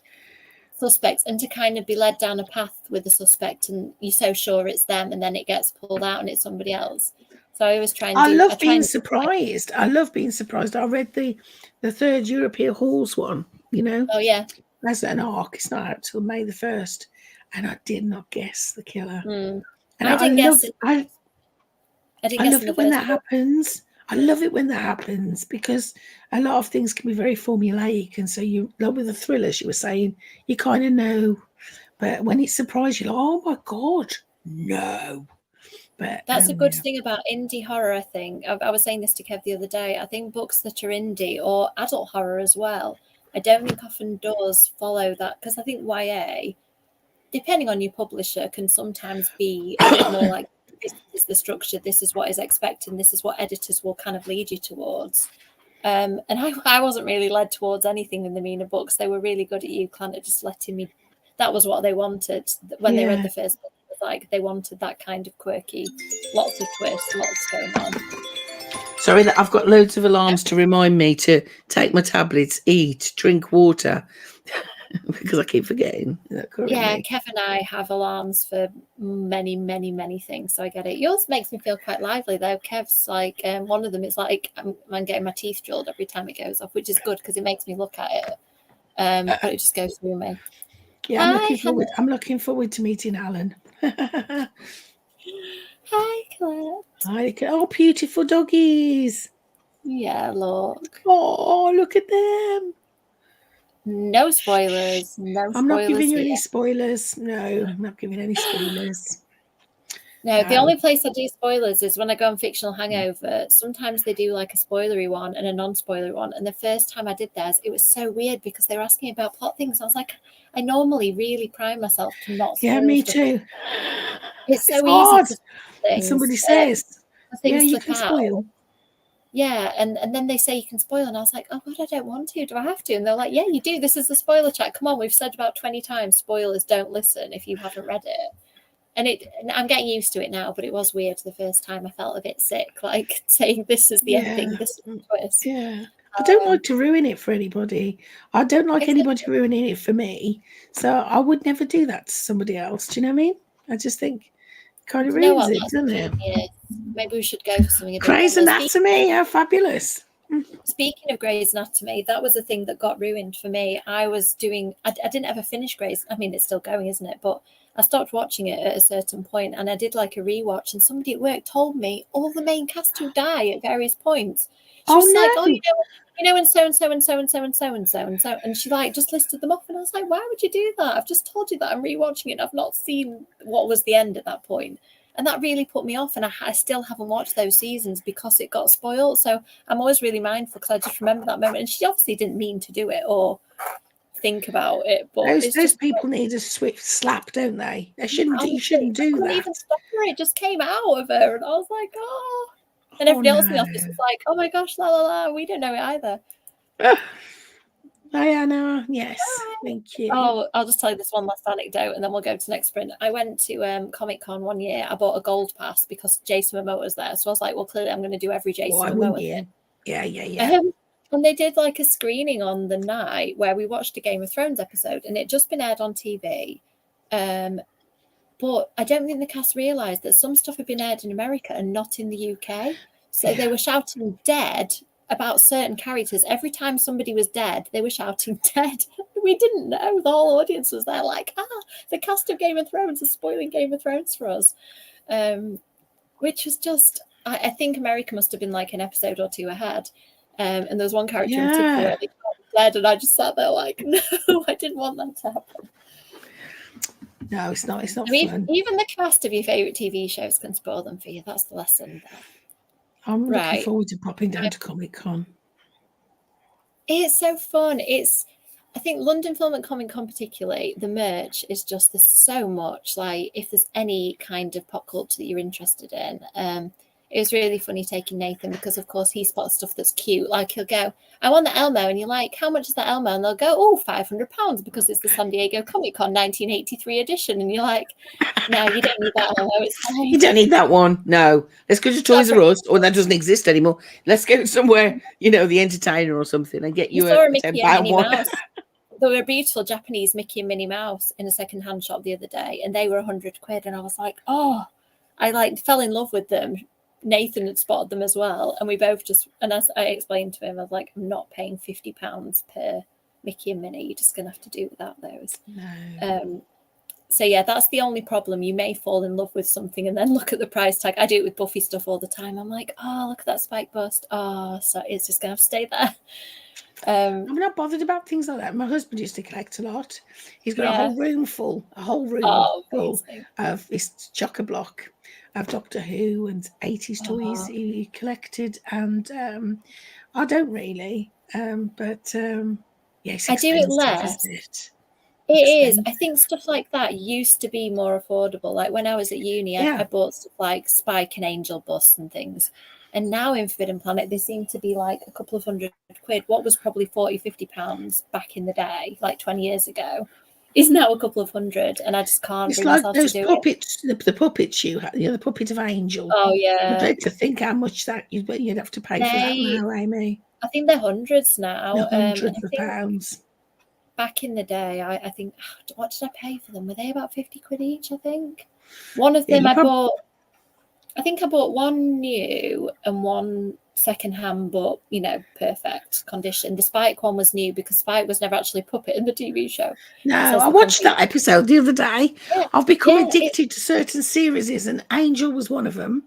suspects and to kind of be led down a path with the suspect and you're so sure it's them and then it gets pulled out and it's somebody else. So I always try and I love being surprised. I love being surprised. I read the third European Halls one, Oh, yeah. That's an arc. It's not out till May the 1st. And I did not guess the killer. And I didn't guess it. I love it when that happens. I love it when that happens because a lot of things can be very formulaic. And so you, like with the thrillers you were saying, you kind of know. But when it's surprised, you're like, oh my God, no. But that's a good thing about indie horror, I think. I was saying this to Kev the other day. I think books that are indie or adult horror as well, I don't think often does follow that because I think YA, depending on your publisher, can sometimes be a bit more like, this is the structure, this is what is expected, this is what editors will kind of lead you towards. And I wasn't really led towards anything in the Mina books. They were really good at you kind of just letting me, that was what they wanted. When they read the first book, it was like they wanted that kind of quirky, lots of twists, lots going on. Sorry, that I've got loads of alarms to remind me to take my tablets, eat, drink water. Because I keep forgetting. Yeah, Kev and I have alarms for many, many, many things, so I get it. Yours makes me feel quite lively, though. Kev's like, one of them is like, I'm getting my teeth drilled every time it goes off, which is good because it makes me look at it. But it just goes through me. Yeah, I'm looking forward to meeting Alan. Hi, Claire. Hi, oh, beautiful doggies. Yeah, look. Oh, look at them. No spoilers. I'm not giving you any spoilers. No, I'm not giving any spoilers. No, the only place I do spoilers is when I go on Fictional Hangover. Sometimes they do like a spoilery one and a non-spoilery one. And the first time I did theirs, it was so weird because they were asking about plot things. I was like, I normally really prime myself to not spoil. Yeah, me too. It's so easy to things. Somebody says, yeah, you can spoil. Yeah, and then they say you can spoil, and I was like, oh God, I don't want to. Do I have to? And they're like, yeah, you do. This is the spoiler chat. Come on, we've said about 20 times, spoilers, don't listen if you haven't read it. And I'm getting used to it now, but it was weird the first time. I felt a bit sick, like saying this is the ending, this is the twist. Yeah. I don't like to ruin it for anybody. I don't like anybody ruining it for me. So I would never do that to somebody else. Do you know what I mean? I just think it kind of ruins it, doesn't it? Yeah. Maybe we should go for something a bit Grey's Anatomy, how fabulous. Speaking of Grey's Anatomy, that was a thing that got ruined for me. I didn't ever finish Grey's. I mean, it's still going, isn't it? But I stopped watching it at a certain point and I did like a rewatch and somebody at work told me all the main cast who die at various points. She was like, oh, you know, and so and so and so and so and so and so and so. And she like just listed them off and I was like, why would you do that? I've just told you that I'm rewatching it. I've not seen what was the end at that point. And that really put me off. And I still haven't watched those seasons because it got spoiled. So I'm always really mindful because I just remember that moment. And she obviously didn't mean to do it or think about it. But those people need a swift slap, don't they? You shouldn't do that. I couldn't even stop her. It just came out of her. And I was like, oh. And everybody else in the office was like, oh my gosh, la la la. We don't know it either. Diana, yes, thank you. Oh, I'll just tell you this one last anecdote and then we'll go to next sprint. I went to Comic-Con one year. I bought a gold pass because Jason Momoa was there. So I was like, well, clearly I'm going to do every Jason Why Momoa wouldn't thing. you? Yeah. And they did like a screening on the night where we watched a Game of Thrones episode and it just been aired on TV. But I don't think the cast realised that some stuff had been aired in America and not in the UK. So they were shouting dead about certain characters. Every time somebody was dead, they were shouting dead. We didn't know. The whole audience was there like, the cast of Game of Thrones is spoiling Game of Thrones for us. Which was just, I think America must have been like an episode or two ahead. And there was one character in particular where they got dead and I just sat there like, no, I didn't want that to happen. No, it's not. It's not fun. Even the cast of your favourite TV shows can spoil them for you. That's the lesson there. I'm looking forward to popping down to Comic-Con. It's so fun. I think London Film and Comic-Con particularly, the merch is just, there's so much. Like, if there's any kind of pop culture that you're interested in, it was really funny taking Nathan because, of course, he spots stuff that's cute. Like, he'll go, I want the Elmo. And you're like, how much is that Elmo? And they'll go, oh, £500 because it's the San Diego Comic-Con 1983 edition. And you're like, no, you don't need that Elmo. It's fine. You don't need that one. No. Let's go to Toys R Us, or that doesn't exist anymore. Let's go somewhere, the Entertainer or something and get you saw a Mickey £10 and Minnie one. Mouse. There were a beautiful Japanese Mickey and Minnie Mouse in a second-hand shop the other day, and they were £100. And I was like, I fell in love with them. Nathan had spotted them as well, and we both just, and as I explained to him, I was like, I'm not paying £50 per Mickey and Minnie. You're just gonna have to do without those. No. So yeah, that's the only problem. You may fall in love with something and then look at the price tag. I do it with Buffy stuff all the time. I'm like, look at that spike bust. So it's just gonna have to stay there. I'm not bothered about things like that. My husband used to collect a lot. He's got a whole room full of his chock-a-block of Doctor Who and 80s toys he collected. And I don't really, but it's I do it less. It is. I think stuff like that used to be more affordable. Like when I was at uni, I bought stuff like Spike and Angel Bus and things. And now in Forbidden Planet, they seem to be like a couple of £100. What was probably £40-50 back in the day, like 20 years ago, is now a couple of £100. And I just can't bring myself to do puppets, the puppets you had, the puppet of Angel. Oh, yeah. I'd like to think how much that you'd have to pay for that now, Amy. I think they're hundreds now. Hundreds of pounds. Back in the day, I think, what did I pay for them? Were they about £50 each, I think? One of them I bought one new and one second-hand, but, perfect condition. The Spike one was new because Spike was never actually a puppet in the TV show. No, I watched that episode the other day. Yeah, I've become addicted to certain series, and Angel was one of them.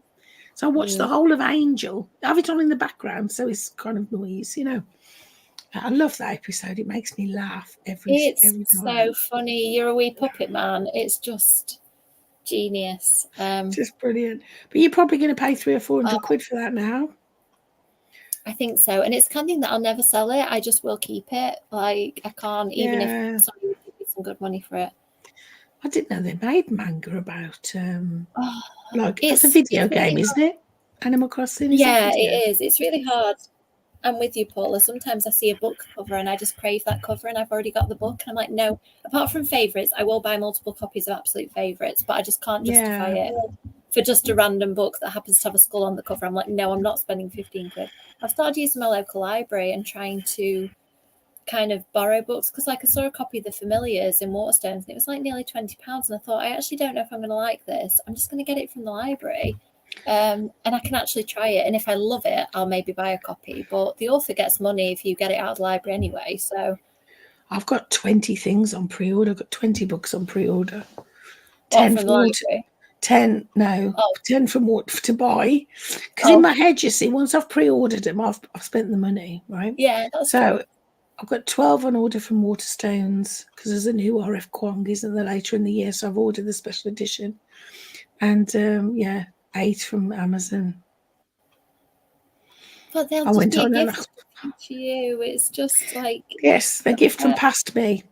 So I watched the whole of Angel. I have it on in the background, so it's kind of noise, I love that episode. It makes me laugh every time. It's so funny. You're a wee puppet man. It's just genius. Just brilliant. But you're probably going to pay £300 or £400 for that now. I think so. And it's kind of thing that I'll never sell it. I just will keep it. Like, I can't, even if somebody would give me some good money for it. I didn't know they made manga about, it's a video game, isn't it? Animal Crossing? Yeah, it is. It's really hard. I'm with you, Paula. Sometimes I see a book cover and I just crave that cover and I've already got the book. And I'm like, no, apart from favourites, I will buy multiple copies of absolute favourites, but I just can't justify it for just a random book that happens to have a skull on the cover. I'm like, no, I'm not spending £15. I've started using my local library and trying to kind of borrow books because I saw a copy of The Familiars in Waterstones and it was like nearly £20. And I thought, I actually don't know if I'm going to like this. I'm just going to get it from the library. And I can actually try it, and if I love it, I'll maybe buy a copy. But the author gets money if you get it out of the library anyway. So I've got 20 things on pre-order. I've got 20 books on pre-order. 10 from the library. 10 from what to buy. Because in my head, you see, once I've pre-ordered them, I've spent the money, right? Yeah, that's so true. I've got 12 on order from Waterstones because there's a new RF Kwong, isn't there, later in the year? So I've ordered the special edition, and 8 from Amazon. But they'll just be a gift to you. It's just like... Yes, a gift from past me.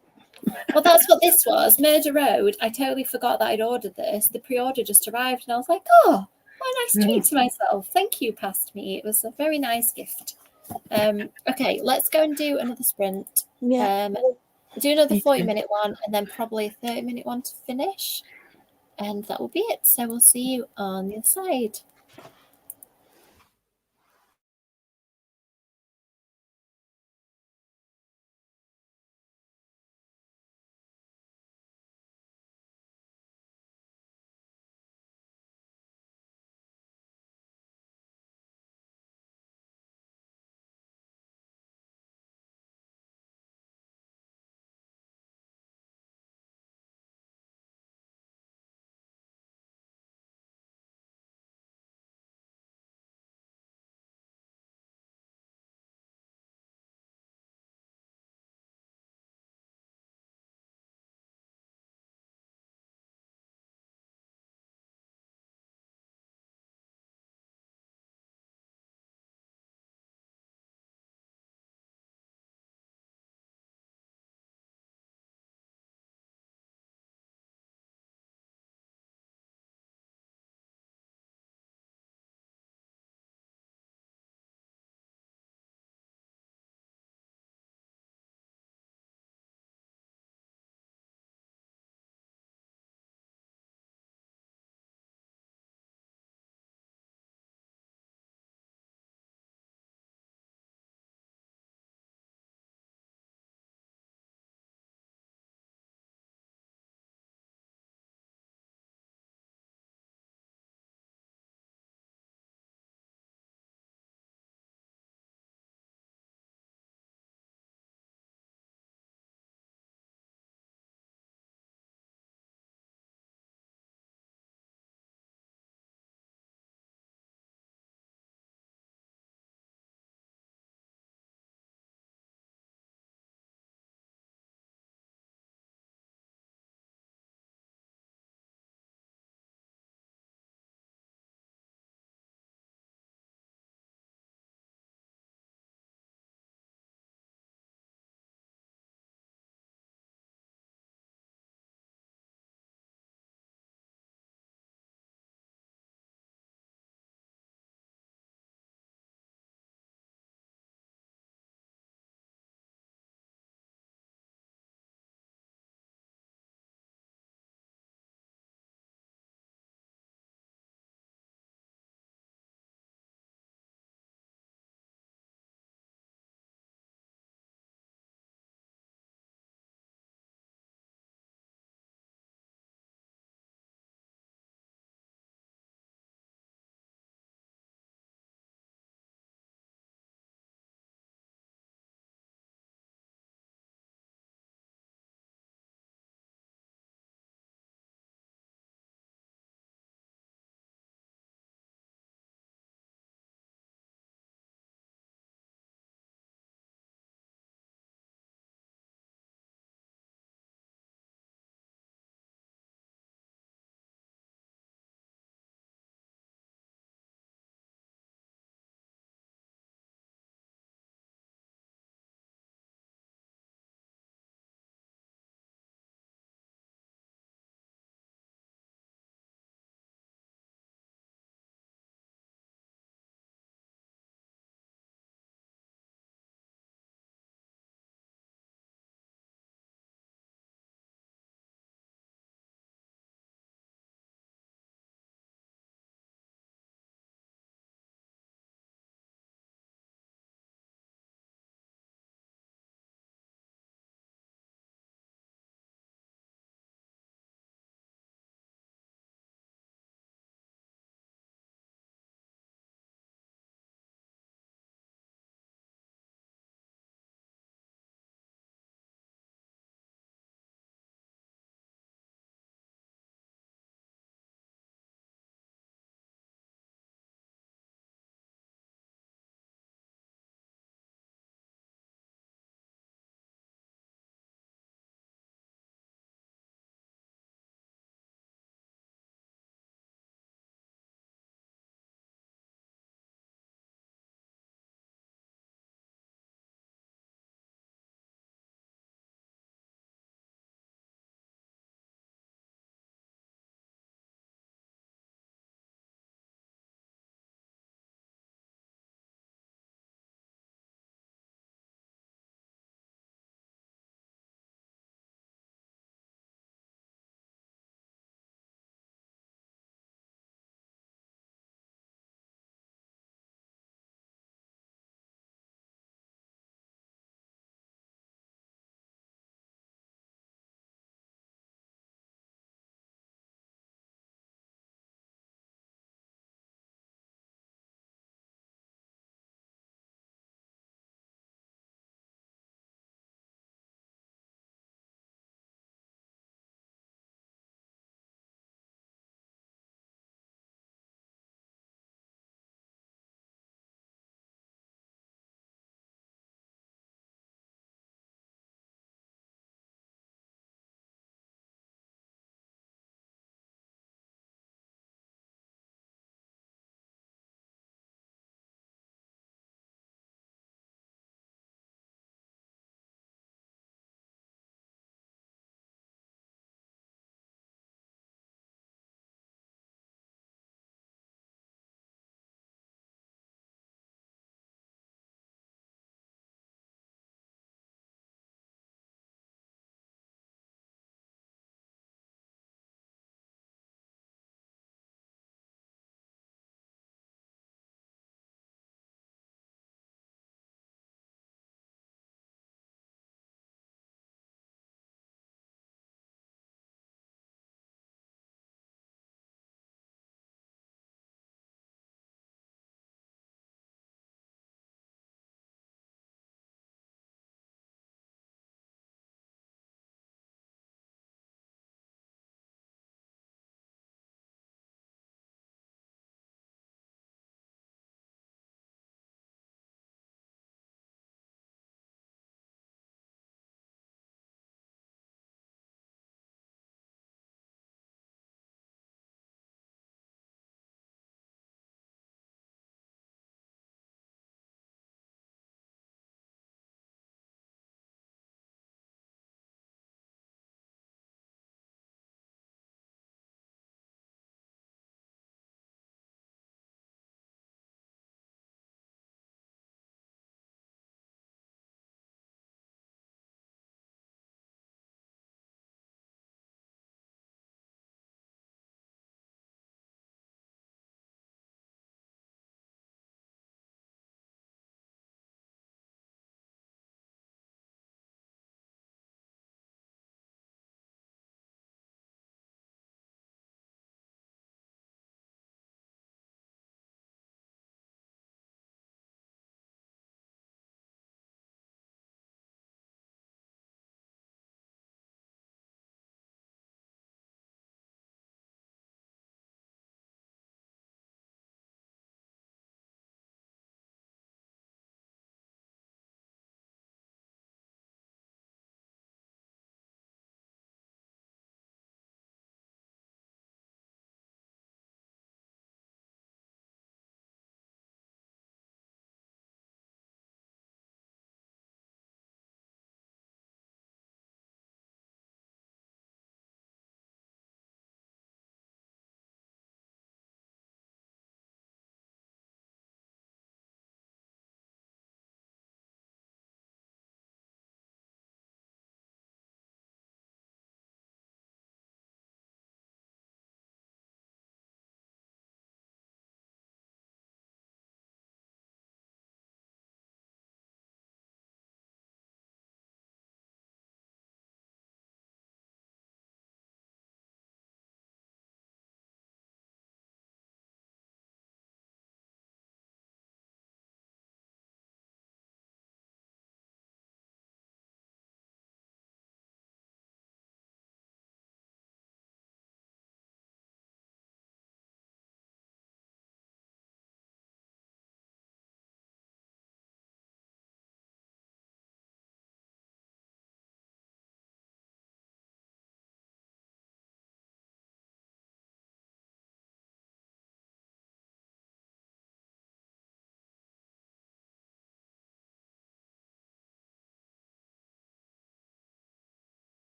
Well, that's what this was. Murder Road. I totally forgot that I'd ordered this. The pre-order just arrived and I was like, what a nice treat to myself. Thank you, past me. It was a very nice gift. Okay, let's go and do another sprint. Yeah. Do another Me 40-minute one and then probably a 30-minute one to finish. And that will be it. So we'll see you on the other side.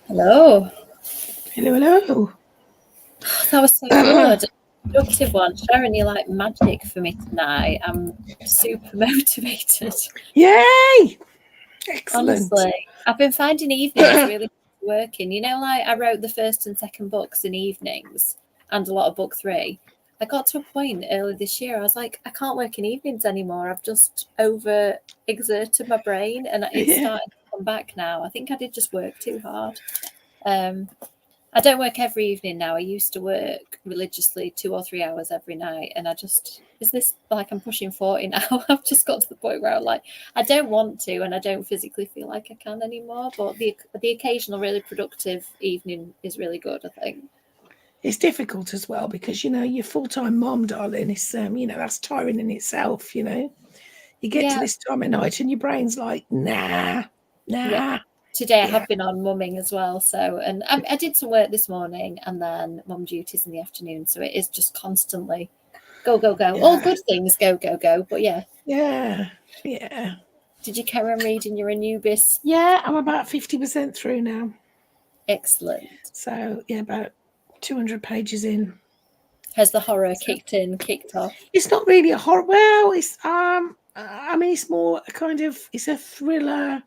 Hello. Hello. That was so good. Productive one. Sharron, you're like magic for me tonight. I'm super motivated. Yay! Excellent. Honestly, I've been finding evenings really working. You know, like I wrote the first and second books in evenings and a lot of book 3. I got to a point early this year, I was like, I can't work in evenings anymore. I've just over exerted my brain and it's starting to come back now. I think I did just work too hard. I don't work every evening now. I used to work religiously 2 or 3 hours every night. And is this like I'm pushing 40 now? I've just got to the point where I'm like, I don't want to, and I don't physically feel like I can anymore. But the occasional really productive evening is really good, I think. It's difficult as well because, you're full-time mom, darling. It's, that's tiring in itself, You get to this time of night and your brain's like, nah. Yeah. Today I have been on mumming as well. So, and I did some work this morning and then mum duties in the afternoon. So it is just constantly go, go, go. All good things, go, go, go. But yeah. Yeah. Did you carry on reading your Anubis? Yeah, I'm about 50% through now. Excellent. So, yeah, about 200 pages in. Has the horror kicked off? It's not really a horror. Well, it's it's more a kind of, it's a thriller.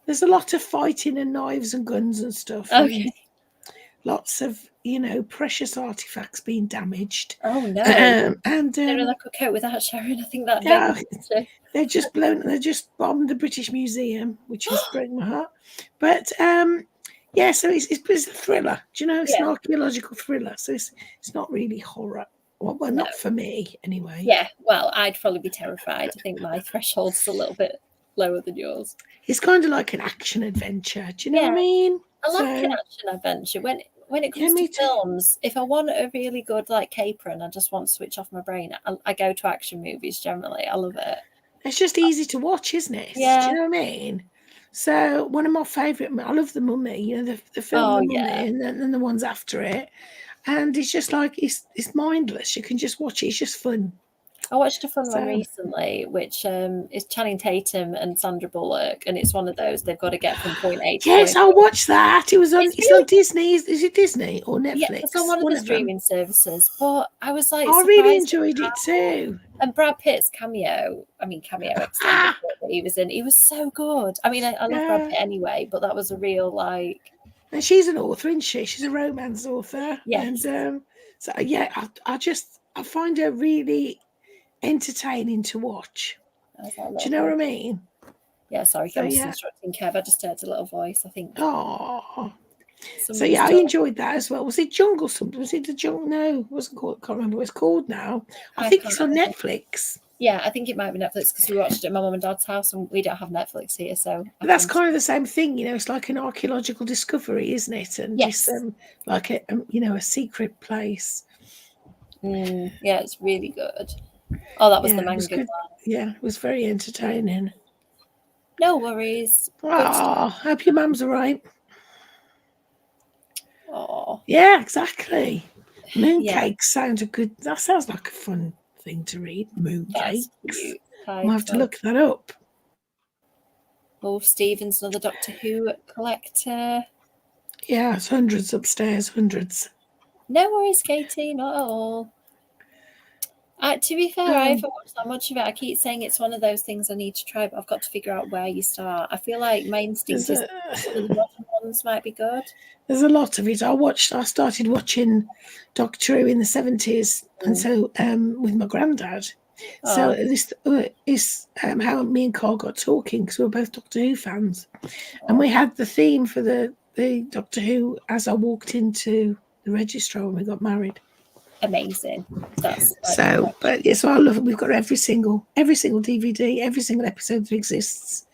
There's a lot of fighting and knives and guns and stuff. Okay. And lots of, precious artifacts being damaged. Oh no. And I don't know I could cope with that, Sharron. I think that they just bombed the British Museum, which is breaking my heart. But so it's a thriller. Do you know, it's an archaeological thriller, so it's not really horror. Well, not for me anyway. Yeah, well, I'd probably be terrified. I think my threshold's a little bit lower than yours. It's kind of like an action adventure. Do you know what I mean? I like an action adventure. When it comes to films, if I want a really good caper and I just want to switch off my brain, I go to action movies generally. I love it. It's just easy to watch, isn't it? Yeah. Do you know what I mean? So one of my favourite, I love The Mummy, the film The Mummy, and then the ones after it. And it's just like, it's mindless. You can just watch it. It's just fun. I watched a fun one recently, which is Channing Tatum and Sandra Bullock, and it's one of those they've got to get from point A to yes, point I watched that. It's on Disney. Is it Disney or Netflix? Yeah, it's on one of the streaming services. But I was like, I really enjoyed it too. And Brad Pitt's cameo extended that he was in. He was so good. I mean, I love Brad Pitt anyway, but that was a real And she's an author, isn't she? She's a romance author. Yes. And I find her really entertaining to watch. Do you know what I mean? Yeah, sorry, I was instructing Kev. I just heard a little voice, I think. Oh. So I enjoyed that as well. Was it Jungle something? Was it the Jungle? No, it wasn't called. I can't remember what it's called now. I think it's on Netflix. Yeah, I think it might be Netflix because we watched it at my mum and dad's house and we don't have Netflix here. So that's kind of the same thing, it's like an archaeological discovery, isn't it? And it's like a secret place. Yeah, it's really good. Oh, that was the manga one. Yeah, it was very entertaining. No worries. Oh, hope your mum's all right. Oh. Yeah, exactly. Mooncakes sound good. That sounds like a fun thing to read. Mooncakes. I'll have to look that up. Oh, Stephen's another Doctor Who collector. Yeah, it's hundreds upstairs, hundreds. No worries, Katie, not at all. To be fair, I haven't watched that much of it. I keep saying it's one of those things I need to try, but I've got to figure out where you start. I feel like my instinct is some of the modern ones might be good. There's a lot of it. I started watching Doctor Who in the 70s, and so with my granddad. Oh. So this is how me and Carl got talking, because we were both Doctor Who fans. And we had the theme for the Doctor Who as I walked into the registrar when we got married. Amazing. So I love it. We've got every single DVD, every single episode that exists.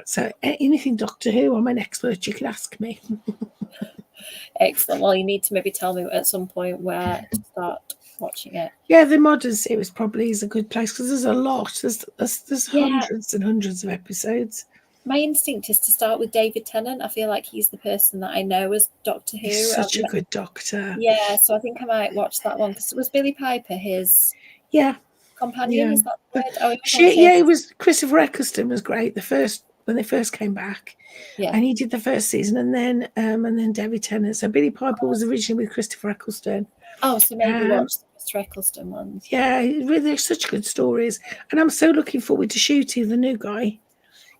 So anything Doctor Who, I'm an expert. You can ask me. Excellent. Well, you need to maybe tell me at some point where to start watching it. Yeah, the modern series probably is a good place because there's a lot. There's hundreds and hundreds of episodes. My instinct is to start with David Tennant. I feel like he's the person that I know as Doctor Who. He's such a good doctor. Yeah, so I think I might watch that one because it was Billie Piper, his companion. Yeah. Is that the word? It was Christopher Eccleston was great. The first when they first came back. Yeah. And he did the first season, and then David Tennant. So Billy Piper was originally with Christopher Eccleston. Oh, so maybe watch the Mr. Eccleston ones. Yeah, really, they're such good stories. And I'm so looking forward to shooting the new guy.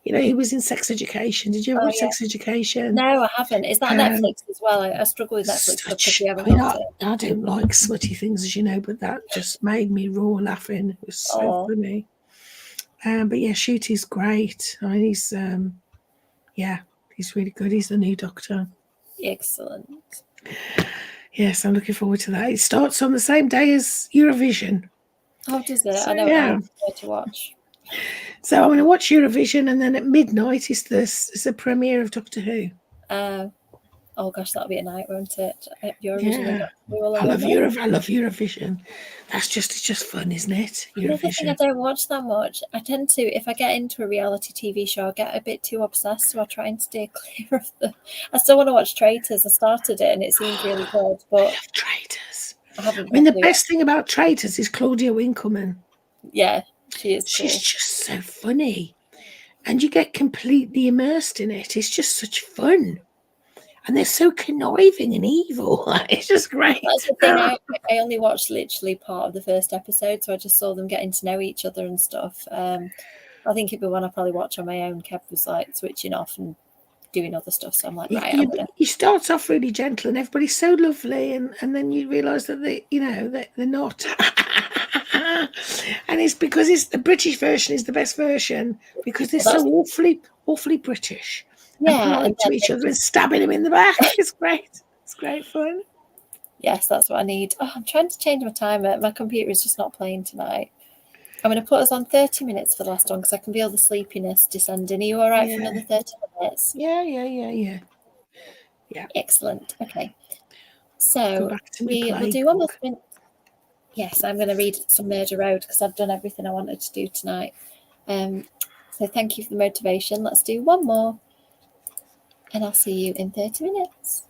You know, he was in Sex Education. Did you ever watch Sex Education? No, I haven't. Is that Netflix as well? I struggle with Netflix stuff because we haven't got it. I don't like smutty things, as you know, but that just made me roar laughing. It was so funny. But yeah, Shooty's great. I mean, he's really good. He's the new Doctor. Excellent. Yes, I'm looking forward to that. It starts on the same day as Eurovision. Oh, does it? So, I know. yeah. I'm going to watch. So I'm going to watch Eurovision, and then at midnight is the premiere of Doctor Who. Oh gosh, that'll be a night, won't it? Eurovision. Yeah. I love Eurovision. It's just fun, isn't it? Eurovision. Another thing, I don't watch that much. I tend to, if I get into a reality TV show, I get a bit too obsessed, so I try and steer clear of them. I still want to watch Traitors. I started it and it seemed really good, but I love Traitors. I haven't. I mean, the best thing about Traitors is Claudia Winkleman. Yeah, she is. She's just so funny, and you get completely immersed in it. It's just such fun. And they're so conniving and evil. It's just great. That's the thing. I only watched literally part of the first episode, so I just saw them getting to know each other and stuff. I think it'd be one I probably watch on my own. Kev was like switching off and doing other stuff, so I'm like, right, I'm gonna. You start off really gentle, and everybody's so lovely, and then you realise that they're not. And it's because the British version is the best version because they're so awfully British. Yeah, and to each other and stabbing him in the back. It's great. It's great fun. Yes, that's what I need. Oh, I'm trying to change my timer. My computer is just not playing tonight. I'm going to put us on 30 minutes for the last one because I can feel the sleepiness descending. Are you all right for another 30 minutes? Yeah. Excellent. Okay. So we'll do one more thing. Yes, I'm going to read some Murder Road because I've done everything I wanted to do tonight. So thank you for the motivation. Let's do one more. And I'll see you in 30 minutes.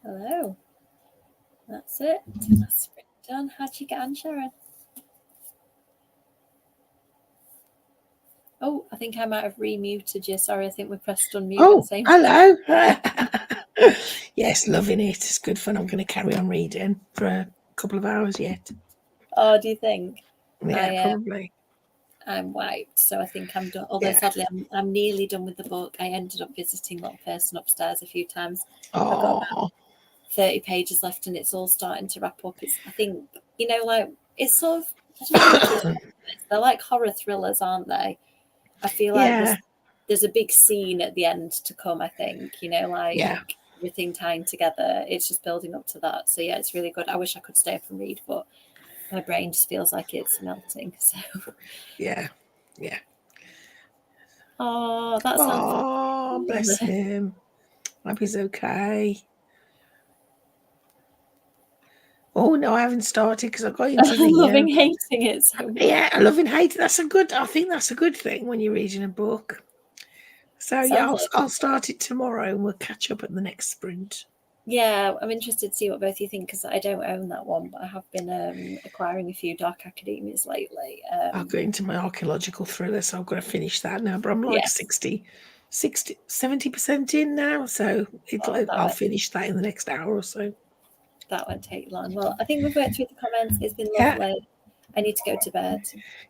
Hello. That's it. That's sprint done. How'd you get on, Sharron? Oh, I think I might have remuted you. Sorry, I think we pressed unmute at the same time. Hello. Yes, loving it. It's good fun. I'm going to carry on reading for a couple of hours yet. Oh, do you think? Yeah, probably. I'm wiped, so I think I'm done. Although sadly, I'm nearly done with the book. I ended up visiting that person upstairs a few times. I've got about 30 pages left, and it's all starting to wrap up. I think, like it's sort of, I don't know, they're like horror thrillers, aren't they? I feel like there's a big scene at the end to come. I think, everything tying together. It's just building up to that. So yeah, it's really good. I wish I could stay up and read, but my brain just feels like it's melting. So yeah. Oh, that sounds. Oh, bless him. Hope he's okay. Oh no, I haven't started because I got into the loving hating it so much. Yeah, I love and hate it. I think that's a good thing when you're reading a book. So yeah, I'll start it tomorrow and we'll catch up at the next sprint. Yeah, I'm interested to see what both you think because I don't own that one, but I have been acquiring a few dark academias lately. I'll go into my archaeological thriller, so I've got to finish that now. But I'm like 70% in now, so I'll finish that in the next hour or so. That won't take long. Well, I think we've worked through the comments. It's been lovely. Yeah. I need to go to bed.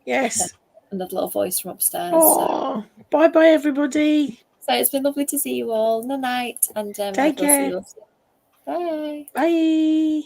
Yes. Another little voice from upstairs. Oh, bye, everybody. So it's been lovely to see you all. Good night, and take care. Bye. Bye.